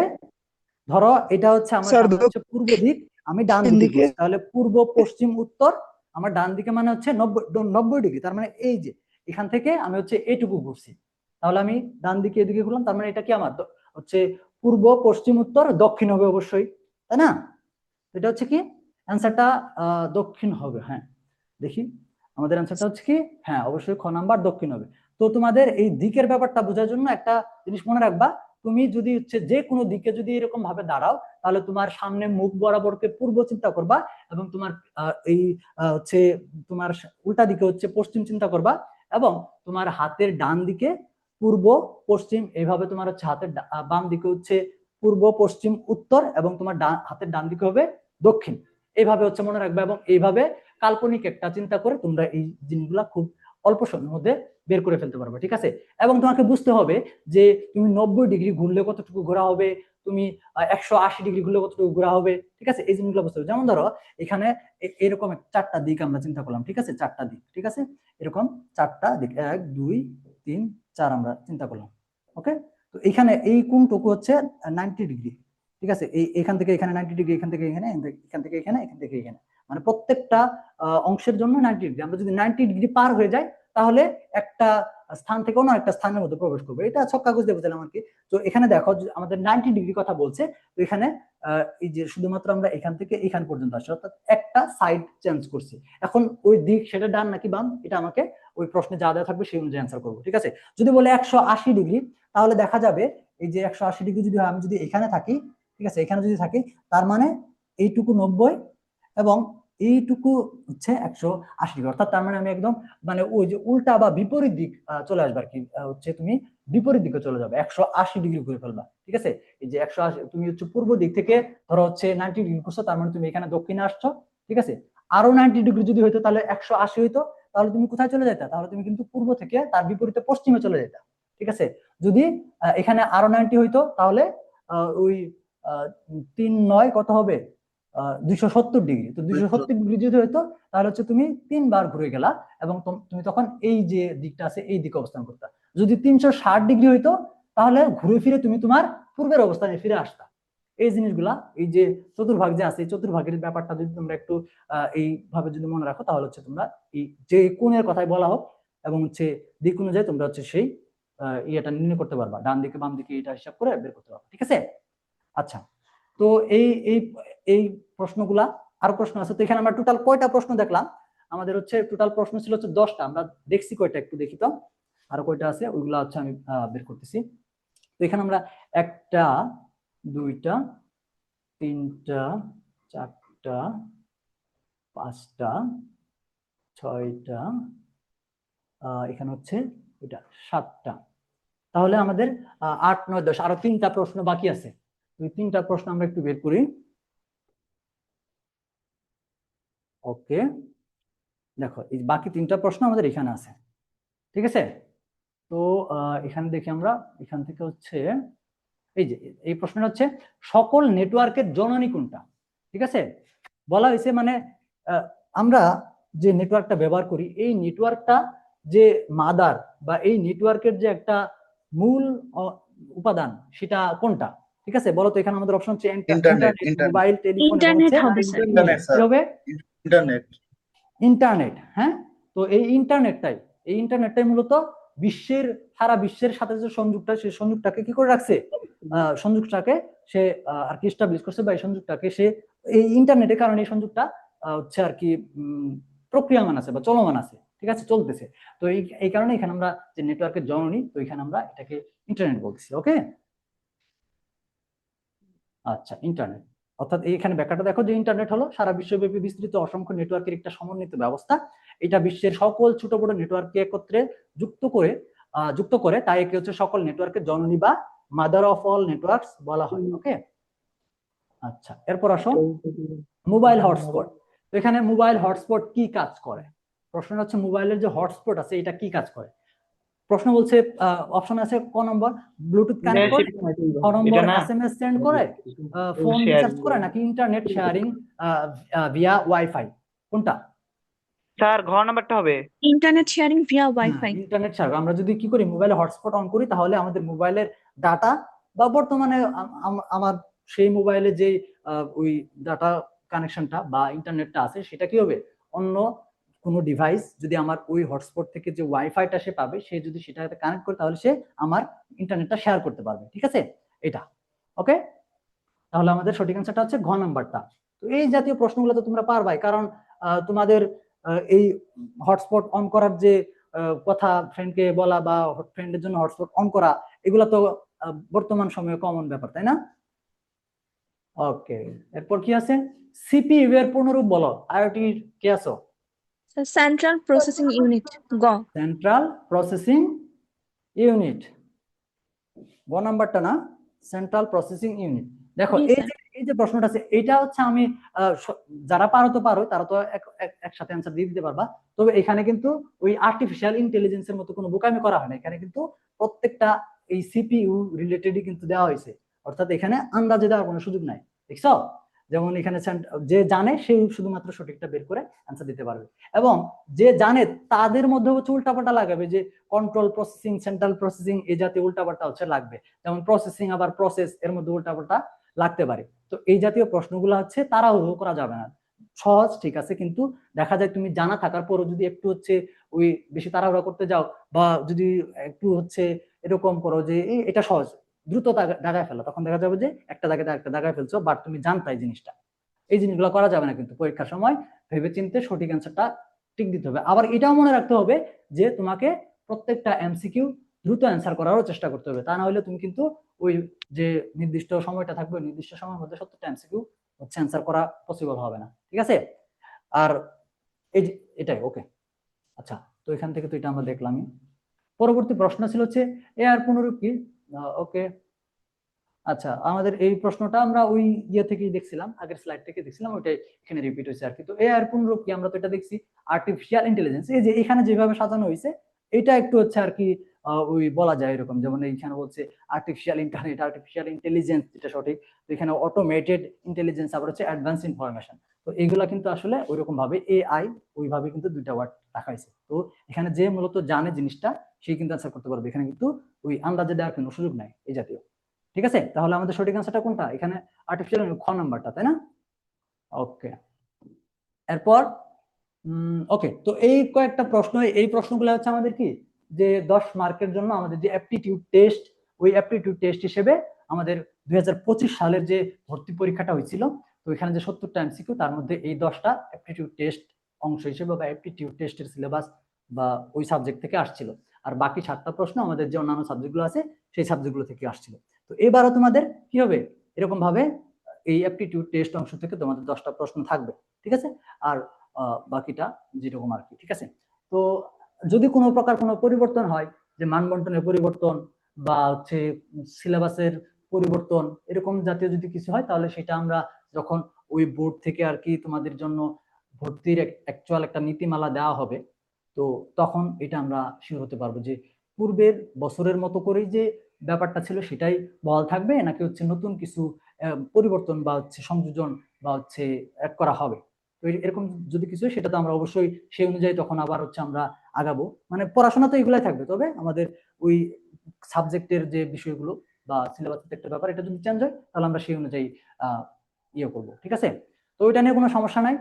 ধরো এটা হচ্ছে আমার স্যার সামনে হচ্ছে পূর্ব দিক, আমি ডান দক্ষিণ দিকে দিকে। ঘুরছি, তাহলে পূর্ব পশ্চিম উত্তর, আমার ডান দিকে মানে হচ্ছে 90 ডিগ্রি, তার মানে এই যে এখান থেকে আমি হচ্ছে এইটুকু ঘুরছি, তাহলে আমি ডান দিকে এদিকে ঘুরলাম, তার মানে এটা কি আমার হচ্ছে পূর্ব পশ্চিম উত্তর দক্ষিণ হবে অবশ্যই, তাই না? এটা হচ্ছে কি অ্যান্সারটা দক্ষিণ হবে। হ্যাঁ, দেখি আমাদের অ্যান্সারটা হচ্ছে কি, হ্যাঁ অবশ্যই খ নাম্বার দক্ষিণ হবে। তো তোমাদের এই দিকের ব্যাপারটা বোঝার জন্য একটা জিনিস মনে রাখবা, তুমি যদি হচ্ছে যে কোনো দিকে যদি এরকম ভাবে দাঁড়াও, তাহলে তোমার সামনে মুখ বরাবরকে পূর্ব চিন্তা করবা, এবং তোমার এই হচ্ছে তোমার উল্টা দিকে হচ্ছে পশ্চিম চিন্তা করবা, এবং তোমার হাতের ডান দিকে পূর্ব পশ্চিম, এইভাবে তোমার হচ্ছে হাতের বাম দিকে হচ্ছে পূর্ব পশ্চিম উত্তর, এবং তোমার হাতের ডান দিকে হবে দক্ষিণ। এইভাবে হচ্ছে মনে রাখবে, এবং এইভাবে কাল্পনিক একটা চিন্তা করে তোমরা এই জিনিসগুলা খুব অল্প সময়ের মধ্যে বের করে ফেলতে পারবে, ঠিক আছে। এবং তোমাকে বুঝতে হবে যে তুমি 90 ডিগ্রি ঘুরলে কতটুকু ঘোরা হবে, তুমি 180 ডিগ্রি ঘুরলে কতটুকু ঘোরা হবে, ঠিক আছে। এই জিনিসগুলো বুঝতে হবে। যেমন ধরো এখানে এরকম চারটা দিক আমরা চিন্তা করলাম, ঠিক আছে, চারটা দিক, ঠিক আছে, এরকম চারটা দিক 1 2 3 4 আমরা চিন্তা করলাম, ওকে। তো এখানে এই কোণটুকু হচ্ছে 90 ডিগ্রি, ঠিক আছে। এখান থেকে এখানে 90 ডিগ্রি, এখান থেকে এখানে, এখান থেকে এখানে, এখান থেকে এখানে, মানে প্রত্যেকটা অংশের জন্য 90 ডিগ্রি। আমরা যদি 90 ডিগ্রি পার হয়ে যাই তাহলে একটা স্থান থেকে অন্য একটা স্থানের মধ্যে প্রবেশ করবে। এটা ছক কাগজ দিয়ে বুঝলাম আর কি। তো এখানে দেখো আমাদের 90 ডিগ্রি কথা বলছে, তো এখানে এই যে শুধুমাত্র আমরা এখান থেকে এখান পর্যন্ত আসছি, অর্থাৎ একটা সাইড চেঞ্জ করছি। এখন ওই দিক সেটা ডান নাকি বাম, এটা আমাকে ওই প্রশ্নে যা দেওয়া থাকবে সেই অনুযায়ী অ্যান্সার করবো, ঠিক আছে। যদি বলে 180 ডিগ্রি, তাহলে দেখা যাবে এই যে 180 ডিগ্রি যদি হয়, আমি যদি এখানে থাকি, ঠিক আছে, এখানে যদি থাকি, তার মানে এইটুকু 90 এবং এইটুকু হচ্ছে 180 ডিগ্রি, অর্থাৎ তার মানে আমি একদম মানে ওই যে উল্টা বা বিপরীত দিক চলে আসবে আর কি, হচ্ছে তুমি বিপরীত দিকে চলে যাবে, 180 ডিগ্রি ঘুরে ফেলবা, ঠিক আছে। এই যে 180, তুমি হচ্ছে পূর্ব দিক থেকে ধরো হচ্ছে 90 ডিগ্রি করছো, তার মানে তুমি এখানে দক্ষিণে আসছো, ঠিক আছে। আরো 90 ডিগ্রি যদি হইতো তাহলে 180 হইতো, তাহলে তুমি কোথায় চলে যেতা, তাহলে তুমি কিন্তু পূর্ব থেকে তার বিপরীতে পশ্চিমে চলে যেতা, ঠিক আছে। যদি এখানে আরো 90 হইতো তাহলে ওই 3 9 কত হবে, 270 ডিগ্রি। তো 270 ডিগ্রি যদি হইতো তাহলে হচ্ছে তুমি 3 বার ঘুরে গেলা এবং তুমি তখন এই যে দিকটা আছে এই দিকে অবস্থান করতা। যদি 360 ডিগ্রি হইতো তাহলে ঘুরে ফিরে তুমি তোমার পূর্বের অবস্থানে ফিরে আসতা। এই জিনিসগুলা, এই যে চতুর্ভাগ যে আছে, এই চতুর্ভাগের ব্যাপারটা যদি তোমরা একটু এইভাবে যদি মনে রাখো, তাহলে হচ্ছে তোমরা এই যে কোণের কথাই বলা হোক এবং হচ্ছে দিক অনুযায়ী তোমরা হচ্ছে সেই ইয়েটা নির্ণয় করতে পারবা, ডান দিকে বাম দিকে এটা হিসাব করে বের করতে পারবা, ঠিক আছে। আচ্ছা, তো এই এই এই প্রশ্নগুলা, আরো প্রশ্ন আছে। তো এখানে আমরা টোটাল কয়টা প্রশ্ন দেখলাম, আমাদের হচ্ছে টোটাল প্রশ্ন ছিল হচ্ছে 10টা, আমরা দেখছি কয়টা একটু দেখি তো, আরো কয়টা আছে ওইগুলা হচ্ছে আমি বের করতেছি। তো এখানে আমরা 1টা 2টা 3টা 4টা 5টা 6টা, এখানে হচ্ছে এটা 7টা, তাহলে আমাদের 8 9 10 আরো 3টা প্রশ্ন বাকি আছে। ওই 3টা প্রশ্ন আমরা একটু বের করি। ওকে, দেখো এই বাকি 3টা প্রশ্ন আমাদের এখানে আছে, ঠিক আছে। তো এখানে দেখি আমরা, এখান থেকে হচ্ছে এই যে এই প্রশ্নটা হচ্ছে সকল নেটওয়ার্কের জননী কোনটা, ঠিক আছে। বলা হয়েছে মানে আমরা যে নেটওয়ার্কটা ব্যবহার করি, এই নেটওয়ার্কটা যে মাদার বা এই নেটওয়ার্কের যে একটা মূল উপাদান সেটা কোনটা, ঠিক আছে। বলো তো, এখানে আমাদের অপশন হচ্ছে ইন্টারনেট, মোবাইল, টেলিফোন, ইন্টারনেট হবে স্যার। ইন্টারনেট। ইন্টারনেট, হ্যাঁ। তো এই ইন্টারনেটটাই মূলত বিশ্বের, সারা বিশ্বের সাথে যে সংযোগটা, সেই সংযোগটাকে কি করে রাখছে, সংযোগটাকে সে আর কি এস্টাবলিশ করছে, বা এই সংযোগটাকে সে এই ইন্টারনেটের কারণে এই সংযোগটা হচ্ছে আর কি প্রক্রিয়ামান আছে বা চলমান আছে, ঠিক আছে, চলতেছে। তো এই কারণে এখানে আমরা যে নেটওয়ার্কের জননী, তো এখানে আমরা এটাকে ইন্টারনেট বলছি, ওকে। আচ্ছা, ইন্টারনেট অর্থাৎ এখানে ব্যাখ্যাটা দেখো যে ইন্টারনেট হলো সারা বিশ্বব্যাপী বিস্তৃত অসংখ্য নেটওয়ার্কের একটা সমন্বিত ব্যবস্থা। এটা বিশ্বের সকল ছোট বড় নেটওয়ার্ককে একত্রে যুক্ত করে তাই একে হচ্ছে সকল নেটওয়ার্কের জননী বা মাদার অফ অল নেটওয়ার্কস বলা হয়, ওকে। আচ্ছা, এরপর আসো মোবাইল হটস্পট। তো এখানে মোবাইল হটস্পট কি কাজ করে, প্রশ্ন হচ্ছে মোবাইলের যে হটস্পট আছে এটা কি কাজ করে। প্রশ্ন বলছে অপশন আছে ক নম্বর ব্লুটুথ কানেক্ট করে, খ নম্বর এসএমএস সেন্ড করে, ফোন রিচার্জ করে, নাকি ইন্টারনেট শেয়ারিং ভিয়া ওয়াইফাই, কোনটা? স্যার ঘ নাম্বারটা হবে internet sharing via wifi. Internet share. আমরা যদি কি করি, মোবাইলে হটস্পট অন করি, তাহলে আমাদের মোবাইলের ডাটা বা বর্তমানে আমার সেই মোবাইলে যে ওই ডাটা কানেকশনটা বা ইন্টারনেটটা আছে সেটা কি হবে, অন্য কোনো ডিভাইস যদি আমার ওই হটস্পট থেকে যে ওয়াইফাইটা সে পাবে, সে যদি সেটাতে কানেক্ট করে তাহলে সে আমার ইন্টারনেটটা শেয়ার করতে পারবে, ঠিক আছে, এটা, ওকে। তাহলে আমাদের সঠিক অ্যান্সারটা হচ্ছে ঘ নাম্বারটা। তো এই জাতীয় প্রশ্নগুলো তো তোমরা পারবাই, কারণ তোমাদের এই হটস্পট অন করার যে কথা, ফ্রেন্ডকে বলা বা ফ্রেন্ডের জন্য হটস্পট অন করা, এগুলো তো বর্তমান সময়ে কমন ব্যাপার, তাই না? ওকে, এরপর কি আছে, সিপিইউ এর পূর্ণরূপ বলো, আইওটি কি আছে? সেন্ট্রাল প্রসেসিং ইউনিট, গ। সেন্ট্রাল প্রসেসিং ইউনিট, গ নাম্বারটা না, সেন্ট্রাল প্রসেসিং ইউনিট। দেখো এই যে প্রশ্নটা আছে এটা হচ্ছে আমি যারা পারো তো পারো, তারা তো একসাথে অ্যান্সার দিয়ে দিতে পারবা। তবে এখানে কিন্তু ওই আর্টিফিশিয়াল ইন্টেলিজেন্সের মতো কোনো বোকামি করা হয় না, এখানে কিন্তু প্রত্যেকটা এই সিপিইউ রিলেটেডই কিন্তু দেওয়া হয়েছে, অর্থাৎ এখানে আন্দাজে দেওয়ার কোনো সুযোগ নাই, দেখছো? যেমন এখানে যে জানে সে শুধুমাত্র সঠিকটা বের করে অ্যান্সার দিতে পারবে, এবং যে জানে তাদের মধ্যে হচ্ছে উল্টাপাল্টা লাগাবে, যে কন্ট্রোল প্রসেসিং, সেন্ট্রাল প্রসেসিং এই জাতীয় উল্টাপাল্টা হচ্ছে লাগবে, যেমন প্রসেসিং আবার প্রসেস এর মধ্যে উল্টাপাল্টা লাগতে পারে। তো এই জাতীয় প্রশ্নগুলো হচ্ছে তাড়াহুড়ো করা যাবে না, সহজ ঠিক আছে, কিন্তু দেখা যায় তুমি জানা থাকার পরও যদি একটু হচ্ছে ওই বেশি তাড়াহুড়া করতে যাও, বা যদি একটু হচ্ছে এরকম করো যে এটা সহজ, দ্রুত দাগায় ফেলো, তখন দেখা যাবে যে একটা দাগায় ফেলছো, বাট তুমি জানতাই জিনিসটা। এই জিনিসগুলো করা যাবে না কিন্তু পরীক্ষার সময়, ভেবে চিন্তে সঠিক অ্যান্সারটা ঠিক দিতে হবে। আবার এটাও মনে রাখতে হবে যে তোমাকে প্রত্যেকটা এমসিকিউ দ্রুত অ্যান্সার করারও চেষ্টা করতে হবে, তা না হলে তুমি কিন্তু ওই যে নির্দিষ্ট সময়টা থাকবে নির্দিষ্ট সময়ের মধ্যে 70টা এমসিকিউ হচ্ছে অ্যান্সার করা পসিবল হবে না, ঠিক আছে? আর এই যে এটাই ওকে। আচ্ছা, তো এখান থেকে তো এটা আমরা দেখলামই। পরবর্তী প্রশ্ন ছিল হচ্ছে এআর পুনরূপ কি? ওকে, আচ্ছা, আমাদের এই প্রশ্নটা আমরা ওই ইয়ে থেকেই দেখছিলাম, আগের স্লাইড থেকে দেখছিলাম, ওইটাই এখানে রিপিট হয়েছে আর কি। তো এআর পুনরূপ কি? আমরা তো এটা দেখছি আর্টিফিশিয়াল ইন্টেলিজেন্স, এই যে এখানে যেভাবে সাজানো হয়েছে এটা একটু হচ্ছে আর কি ওই বলা যায় এরকম, যেমন এইখানে বলছে আর্টিফিশিয়াল ইন্টারনেট, আর্টিফিশিয়াল ইন্টেলিজেন্স, যেটা সঠিক। তো এখানে অটোমেটেড ইন্টেলিজেন্স, আবার হচ্ছে অ্যাডভান্স ইনফরমেশন। তো এইগুলা কিন্তু আসলে ওইরকম ভাবে এআই ওইভাবে কিন্তু দুইটা ওয়ার্ড রাখা হয়েছে। তো এখানে যে মূলত জানে জিনিসটা সেই কিন্তু অ্যান্সার করতে পারবে, এখানে কিন্তু ওই আন্দাজে দেওয়ার কোনো সুযোগ নাই এই জাতীয়, ঠিক আছে? তাহলে আমাদের সঠিক অ্যান্সারটা কোনটা এখানে? আর্টিফিশিয়াল, খ নাম্বারটা, তাই না? ওকে, এরপর ওকে, তো এই কয়েকটা প্রশ্ন, এই প্রশ্নগুলো হচ্ছে আমাদের কি, যে 10 মার্কের জন্য আমাদের যে অ্যাপটিটিউড টেস্ট, ওই অ্যাপটিটিউড টেস্ট হিসেবে আমাদের 2025 সালের যে ভর্তি পরীক্ষাটা হয়েছিল, তো এখানে যে 70টা এমসিকিউ, তার মধ্যে এই 10টা অ্যাপটিটিউড টেস্ট অংশ হিসেবে বা অ্যাপটিটিউড টেস্টের সিলেবাস বা ওই সাবজেক্ট থেকে আসছিল, আর বাকি 7টা প্রশ্ন আমাদের যে অন্যান্য সাবজেক্টগুলো আছে সেই সাবজেক্টগুলো থেকে আসছিল। তো এবারও তোমাদের কি হবে, এরকম ভাবে এই অ্যাপটিটিউড টেস্ট অংশ থেকে তোমাদের 10টা প্রশ্ন থাকবে, ঠিক আছে? আর বাকিটা যেরকম আর কি, ঠিক আছে? তো যদি কোনো প্রকার কোনো পরিবর্তন হয়, যে মানবন্টনের পরিবর্তন বা হচ্ছে সিলেবাসের পরিবর্তন, এরকম জাতীয় যদি কিছু হয়, তাহলে সেটা আমরা যখন ওই বোর্ড থেকে আর কি তোমাদের জন্য ভর্তির অ্যাকচুয়াল একটা নীতিমালা দেওয়া হবে, তো তখন এটা আমরা শিওর হতে পারবো যে পূর্বের বছরের মতো করেই যে ব্যাপারটা ছিল সেটাই বহাল থাকবে, নাকি হচ্ছে নতুন কিছু পরিবর্তন বা হচ্ছে সংযোজন বা হচ্ছে অ্যাড করা হবে। তো এরকম যদি কিছু হয়, সেটা তো আমরা অবশ্যই সেই অনুযায়ী তখন আবার হচ্ছে আমরা আগাবো। মানে পড়াশোনা তো এগুলাই থাকবে, তবে আমাদের ওই সাবজেক্টের যে বিষয়গুলো বা সিলেবাসের একটা ব্যাপার, এটা যদি চেঞ্জ হয় তাহলে আমরা সেই অনুযায়ী ইয়ে করবো, ঠিক আছে? তো ওইটা নিয়ে কোনো সমস্যা নাই।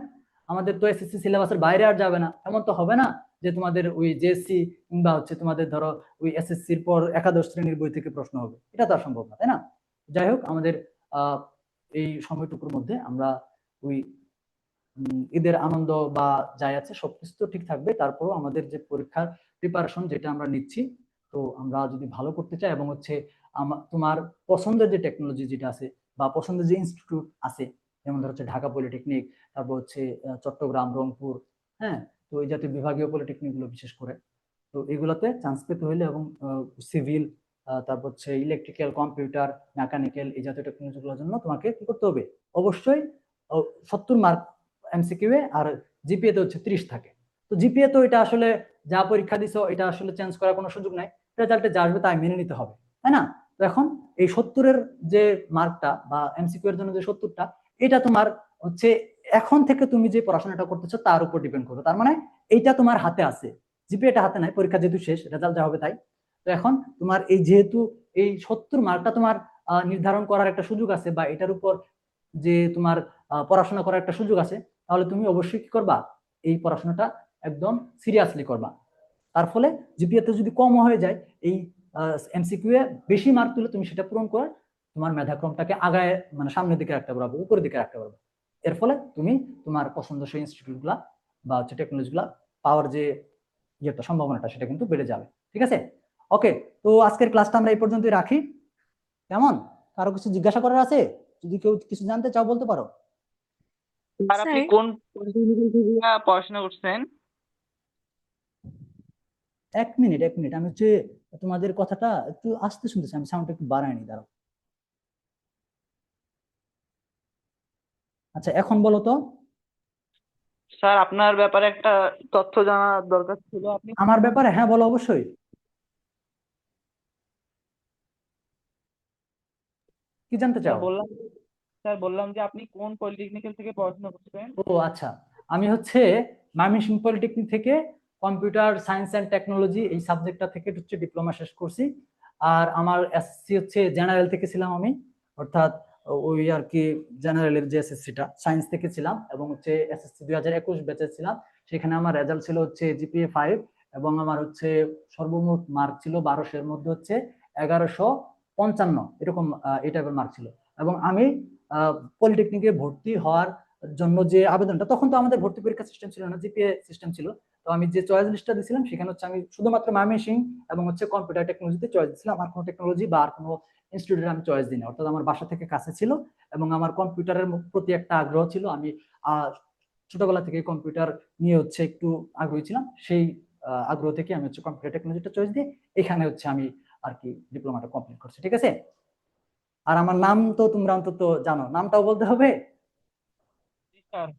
আমাদের তো এসএসসি সিলেবাসের বাইরে আর যাবে না, এমন তো হবে না যে তোমাদের ওই জেএসসি কিংবা হচ্ছে তোমাদের ধরো ওই এসএসসির পর একাদশ শ্রেণীর বই থেকে প্রশ্ন হবে, এটা তো আর সম্ভব না, তাই না? যাই হোক, আমাদের এই সময়টুকুর মধ্যে আমরা ওই ঈদের আনন্দ বা যাই আছে সবকিছু তো ঠিক থাকবে, তারপরও আমাদের যে পরীক্ষার প্রিপারেশন যেটা আমরা নিচ্ছি, তো আমরা যদি ভালো করতে চাই এবং হচ্ছে তোমার পছন্দের যে টেকনোলজি যেটা আছে বা পছন্দের যে ইনস্টিটিউট আছে, যেমন ধর হচ্ছে ঢাকা পলিটেকনিক, তারপর হচ্ছে চট্টগ্রাম, রংপুর, হ্যাঁ, তো এই জাতীয় বিভাগীয় পলিটেকনিক গুলো বিশেষ করে, তো এগুলোতে চান্স পেতে হলে এবং সিভিল, তারপর হচ্ছে ইলেকট্রিক্যাল, কম্পিউটার, মেকানিক্যাল এই জাতীয় টেকনোলজি গুলোর জন্য তোমাকে কি করতে হবে, অবশ্যই 70 মার্ক এমসিকিউ এ, আর জিপিএ তে হচ্ছে 30 থাকে। তো জিপিএ তো এটা আসলে যা পরীক্ষা দিছো এটা আসলে চেঞ্জ করার কোনো সুযোগ নাই, রেজাল্টে যা আসবে তাই মেনে নিতে হবে, তাই না? তো এখন এই 70-এর যে মার্কটা বা এমসিকিউ এর জন্য যে 70টা, এটা তোমার হচ্ছে এখন থেকে তুমি যে পড়াশোনাটা করতেছো তার উপর ডিপেন্ড করবে, তার মানে এইটা তোমার হাতে আছে, জিপিএটা হাতে নাই, পরীক্ষা যেহেতু শেষ, রেজাল্ট যা হবে তাই। তো এখন তোমার এই যেহেতু এই 70 মার্কটা তোমার নির্ধারণ করার একটা সুযোগ আছে, বা এটার উপর যে তোমার পড়াশোনা করার একটা সুযোগ আছে, তাহলে তুমি অবশ্যই কি করবা, এই পড়াশোনাটা একদম সিরিয়াসলি করবা। তার ফলে জিপিএ তে যদি কম হয়ে যায়, এই এমসিকিউ এ বেশি মার্ক তুলে তুমি সেটা পূরণ করে তোমার মেধাক্রমটাকে আগায় মানে সামনের দিকে রাখতে পারবো, উপরের দিকে রাখতে পারবো। এর ফলে তুমি তোমার পছন্দসই ইনস্টিটিউট গুলা বা হচ্ছে টেকনোলজি গুলা পাওয়ার যে ইয়েটা সম্ভাবনাটা সেটা কিন্তু বেড়ে যাবে, ঠিক আছে? ওকে, তো আজকের ক্লাসটা আমরা এই পর্যন্তই রাখি, কেমন? কারো কিছু জিজ্ঞাসা করার আছে? যদি কেউ কিছু জানতে চাও বলতে পারো। আর আপনি স্যার কোন পড়াশোনা করছেন? 1 মিনিট, আমি হচ্ছে তোমাদের কথাটা একটু আস্তে শুনতেছি, আমি সাউন্ড একটু বাড়াইনি, দাঁড়াও। আচ্ছা, এখন বলো তো। স্যার আপনার ব্যাপারে একটা তথ্য জানা দরকার ছিল। আপনি আমার ব্যাপারে হ্যাঁ বলো, অবশ্যই। কি জানতে স্যার চাও? বললাম স্যার বললাম যে আপনি কোন পলিটেকনিক্যাল থেকে পড়াশোনা করছেন? ও আচ্ছা, আমি হচ্ছে ময়মনসিংহ পলিটেকনিক থেকে কম্পিউটার সায়েন্স অ্যান্ড টেকনোলজি এই সাবজেক্টটা থেকে হচ্ছে ডিপ্লোমা শেষ করছি। আর আমার এসএসসি হচ্ছে জেনারেল থেকে ছিলাম আমি, অর্থাৎ ওই আর কি জেনারেলের যে এসএসসিটা সায়েন্স থেকে ছিলাম, এবং হচ্ছে এসএসসি 2021 ব্যাচে ছিলাম। সেখানে আমার রেজাল্ট ছিল হচ্ছে জিপিএ 5, এবং আমার হচ্ছে সর্বমোট মার্ক ছিল 1200 এর মধ্যে হচ্ছে 1155 এরকম, এই টাইপের মার্ক ছিল। এবং আমি পলিটেকনিকে ভর্তি হওয়ার জন্য যে আবেদনটা, তখন তো আমাদের ভর্তি পরীক্ষা সিস্টেম ছিল না, জিপিএ সিস্টেম ছিল। তো আমি যে চয়েস লিস্টটা দিয়েছিলাম সেখানে হচ্ছে আমি শুধুমাত্র ময়মনসিংহ এবং হচ্ছে কম্পিউটার টেকনোলজিতে চয়েস দিয়েছিলাম। আর কোনো টেকনোলজি বা আর কোনো ইনস্টিটিউটে আমি চয়েস দিই না, অর্থাৎ আমার বাসা থেকে কাছে ছিল এবং আমার কম্পিউটারের প্রতি একটা আগ্রহ ছিল। আমি ছোটবেলা থেকে কম্পিউটার নিয়ে হচ্ছে একটু আগ্রহী ছিলাম। সেই আগ্রহ থেকে আমি হচ্ছে কম্পিউটার টেকনোলজিটা চয়েস দিয়ে এখানে হচ্ছে আমি আর কি ডিপ্লোমাটা কমপ্লিট করছি, ঠিক আছে। আর আমার নাম তো তোমরা অন্তত জানো, নামটাও বলতে হবে। জি স্যার।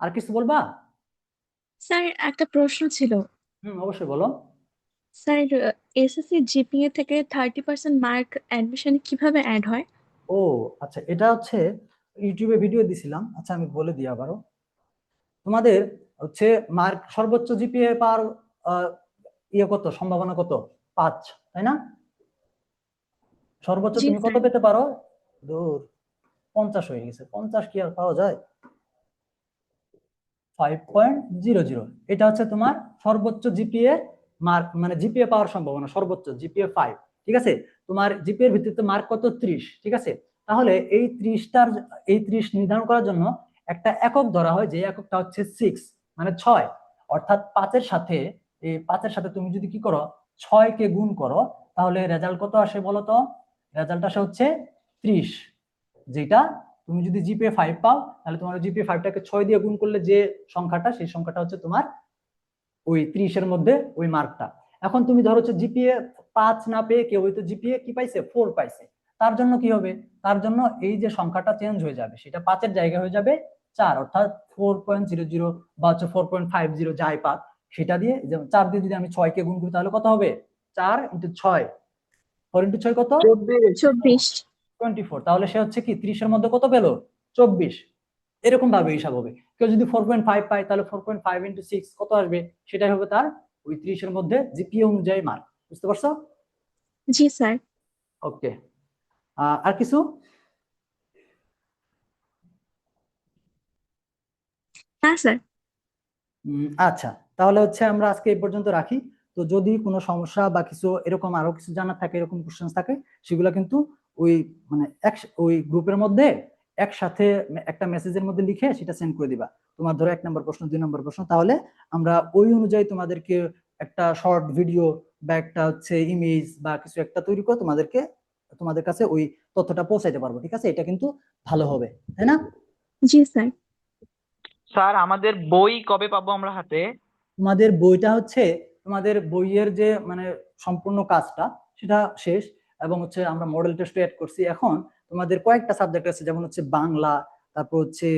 আর কিছু বলবা? স্যার একটা প্রশ্ন ছিল। অবশ্যই বলো। স্যার, এসএসসি জিপিএ থেকে 30% মার্ক অ্যাডমিশন কিভাবে অ্যাড হয়? ও আচ্ছা, এটা হচ্ছে ইউটিউবে ভিডিও দিছিলাম। আচ্ছা, আমি বলে দিই আবারও। তোমাদের হচ্ছে মার্ক সর্বোচ্চ জিপিএ পার ইয়ে কত, সম্ভাবনা কত? 5, তাই না? সর্বোচ্চ জি তুমি কত স্যার। পেতে পারো? দূর, 50 হয়ে গেছে। 50 কি আর পাওয়া যায়? 5.00, এটা হচ্ছে তোমার সর্বোচ্চ জিপিএ মার্ক, মানে জিপিএ পাওয়ার সম্ভাবনা সর্বোচ্চ জিপিএ 5, ঠিক আছে। তোমার জিপিএ এর ভিত্তিতে মার্ক কত? 30, ঠিক আছে। তাহলে এই 30 নির্ধারণ করার জন্য একটা একক ধরা হয়, যে এককটা হচ্ছে 6, মানে 6। অর্থাৎ 5-এর সাথে, এই 5-এর সাথে তুমি যদি কি করো, 6 কে গুণ করো, তাহলে রেজাল্ট কত আসে বলো তো? রেজাল্ট আসে হচ্ছে 30। যেটা তুমি যদি জিপিএ 5 পাও, তাহলে তোমার জিপিএ 5টাকে 6 দিয়ে গুণ করলে যে সংখ্যাটা, সেই সংখ্যাটা হচ্ছে তোমার ওই 30-এর মধ্যে ওই মার্কটা। এখন তুমি ধরো হচ্ছে জিপিএ 5 না পেয়ে কেউ হয়তো জিপিএ কি পাইছে, 4 পাইছে। তার জন্য কি হবে? তার জন্য এই যে সংখ্যাটা চেঞ্জ হয়ে যাবে, সেটা 5-এর জায়গায় হয়ে যাবে 4, অর্থাৎ 4.00 বা হচ্ছে 4.50 যাই পাক, সেটা দিয়ে 4 দিয়ে যদি আমি 6 কে গুণ করি, তাহলে কত হবে? 4 × 6, 4 × 6 কত? 24। 24। তাহলে সে হচ্ছে কি 30-এর মধ্যে কত পেলো? 24। এরকম ভাবে হিসাব হবে। কেউ যদি 4.5 পায়, তাহলে 4.5 × 6 কত আসবে? সেটাই হবে তার ওই 30-এর মধ্যে জিপিএ অনুযায়ী মার্ক। বুঝতে পারছো? জি স্যার। ওকে। আর কিছু? না স্যার। আচ্ছা, তাহলে হচ্ছে আমরা আজকে এই পর্যন্ত রাখি। তো যদি কোনো সমস্যা বা কিছু এরকম আরো কিছু জানার থাকে, এরকম কোশ্চেন থাকে, সেগুলো কিন্তু ওই মানে ওই গ্রুপের মধ্যে একসাথে একটা মেসেজের মধ্যে লিখে সেটা সেন্ড করে দিবা। তোমার ধরো 1 নম্বর প্রশ্ন, 2 নম্বর প্রশ্ন, তাহলে আমরা ওই অনুযায়ী তোমাদেরকে একটা শর্ট ভিডিও বা একটা হচ্ছে ইমেজ বা কিছু একটা তৈরি করে তোমাদের কাছে ওই তথ্যটা পৌঁছাইতে পারবো, ঠিক আছে। এটা কিন্তু ভালো হবে, তাই না? জি স্যার। স্যার আমাদের বই কবে পাবো আমরা হাতে? তোমাদের বইটা হচ্ছে, তোমাদের বইয়ের যে মানে সম্পূর্ণ কাজটা সেটা শেষ, এবং হচ্ছে আমরা মডেল টেস্ট অ্যাড করছি। এখন তোমাদের কয়েকটা সাবজেক্ট আছে, যেমন হচ্ছে বাংলা, তারপর হচ্ছে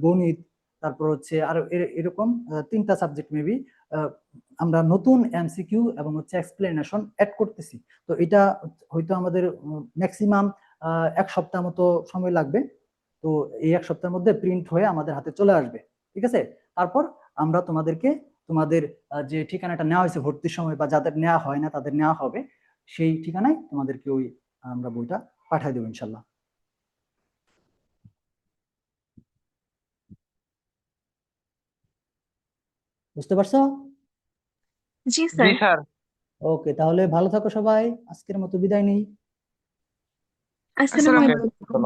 গণিত, তারপর হচ্ছে আর এরকম 3টা সাবজেক্ট মেবি আমরা নতুন এমসিকিউ এবং হচ্ছে এক্সপ্লেনেশন অ্যাড করতেছি। তো এটা হয়তো আমাদের ম্যাক্সিমাম 1 সপ্তাহ মতো সময় লাগবে। তো এই 1 সপ্তাহের মধ্যে প্রিন্ট হয়ে আমাদের হাতে চলে আসবে, ঠিক আছে। তারপর আমরা তোমাদেরকে তোমাদের যে ঠিকানাটা নেওয়া হয়েছে ভর্তির সময়, বা যাদের নেওয়া হয় না তাদের নেওয়া হবে, সেই ঠিকানায় তোমাদেরকে ওই আমরা বইটা পাঠিয়ে দেবো ইনশাল্লাহ। বুঝতে পারছো? জি জি স্যার। স্যার। ওকে, তাহলে ভালো থাকো সবাই, আজকের মতো বিদায় নেই। আসসালামু আসসালামু আলাইকুম। আলাইকুম।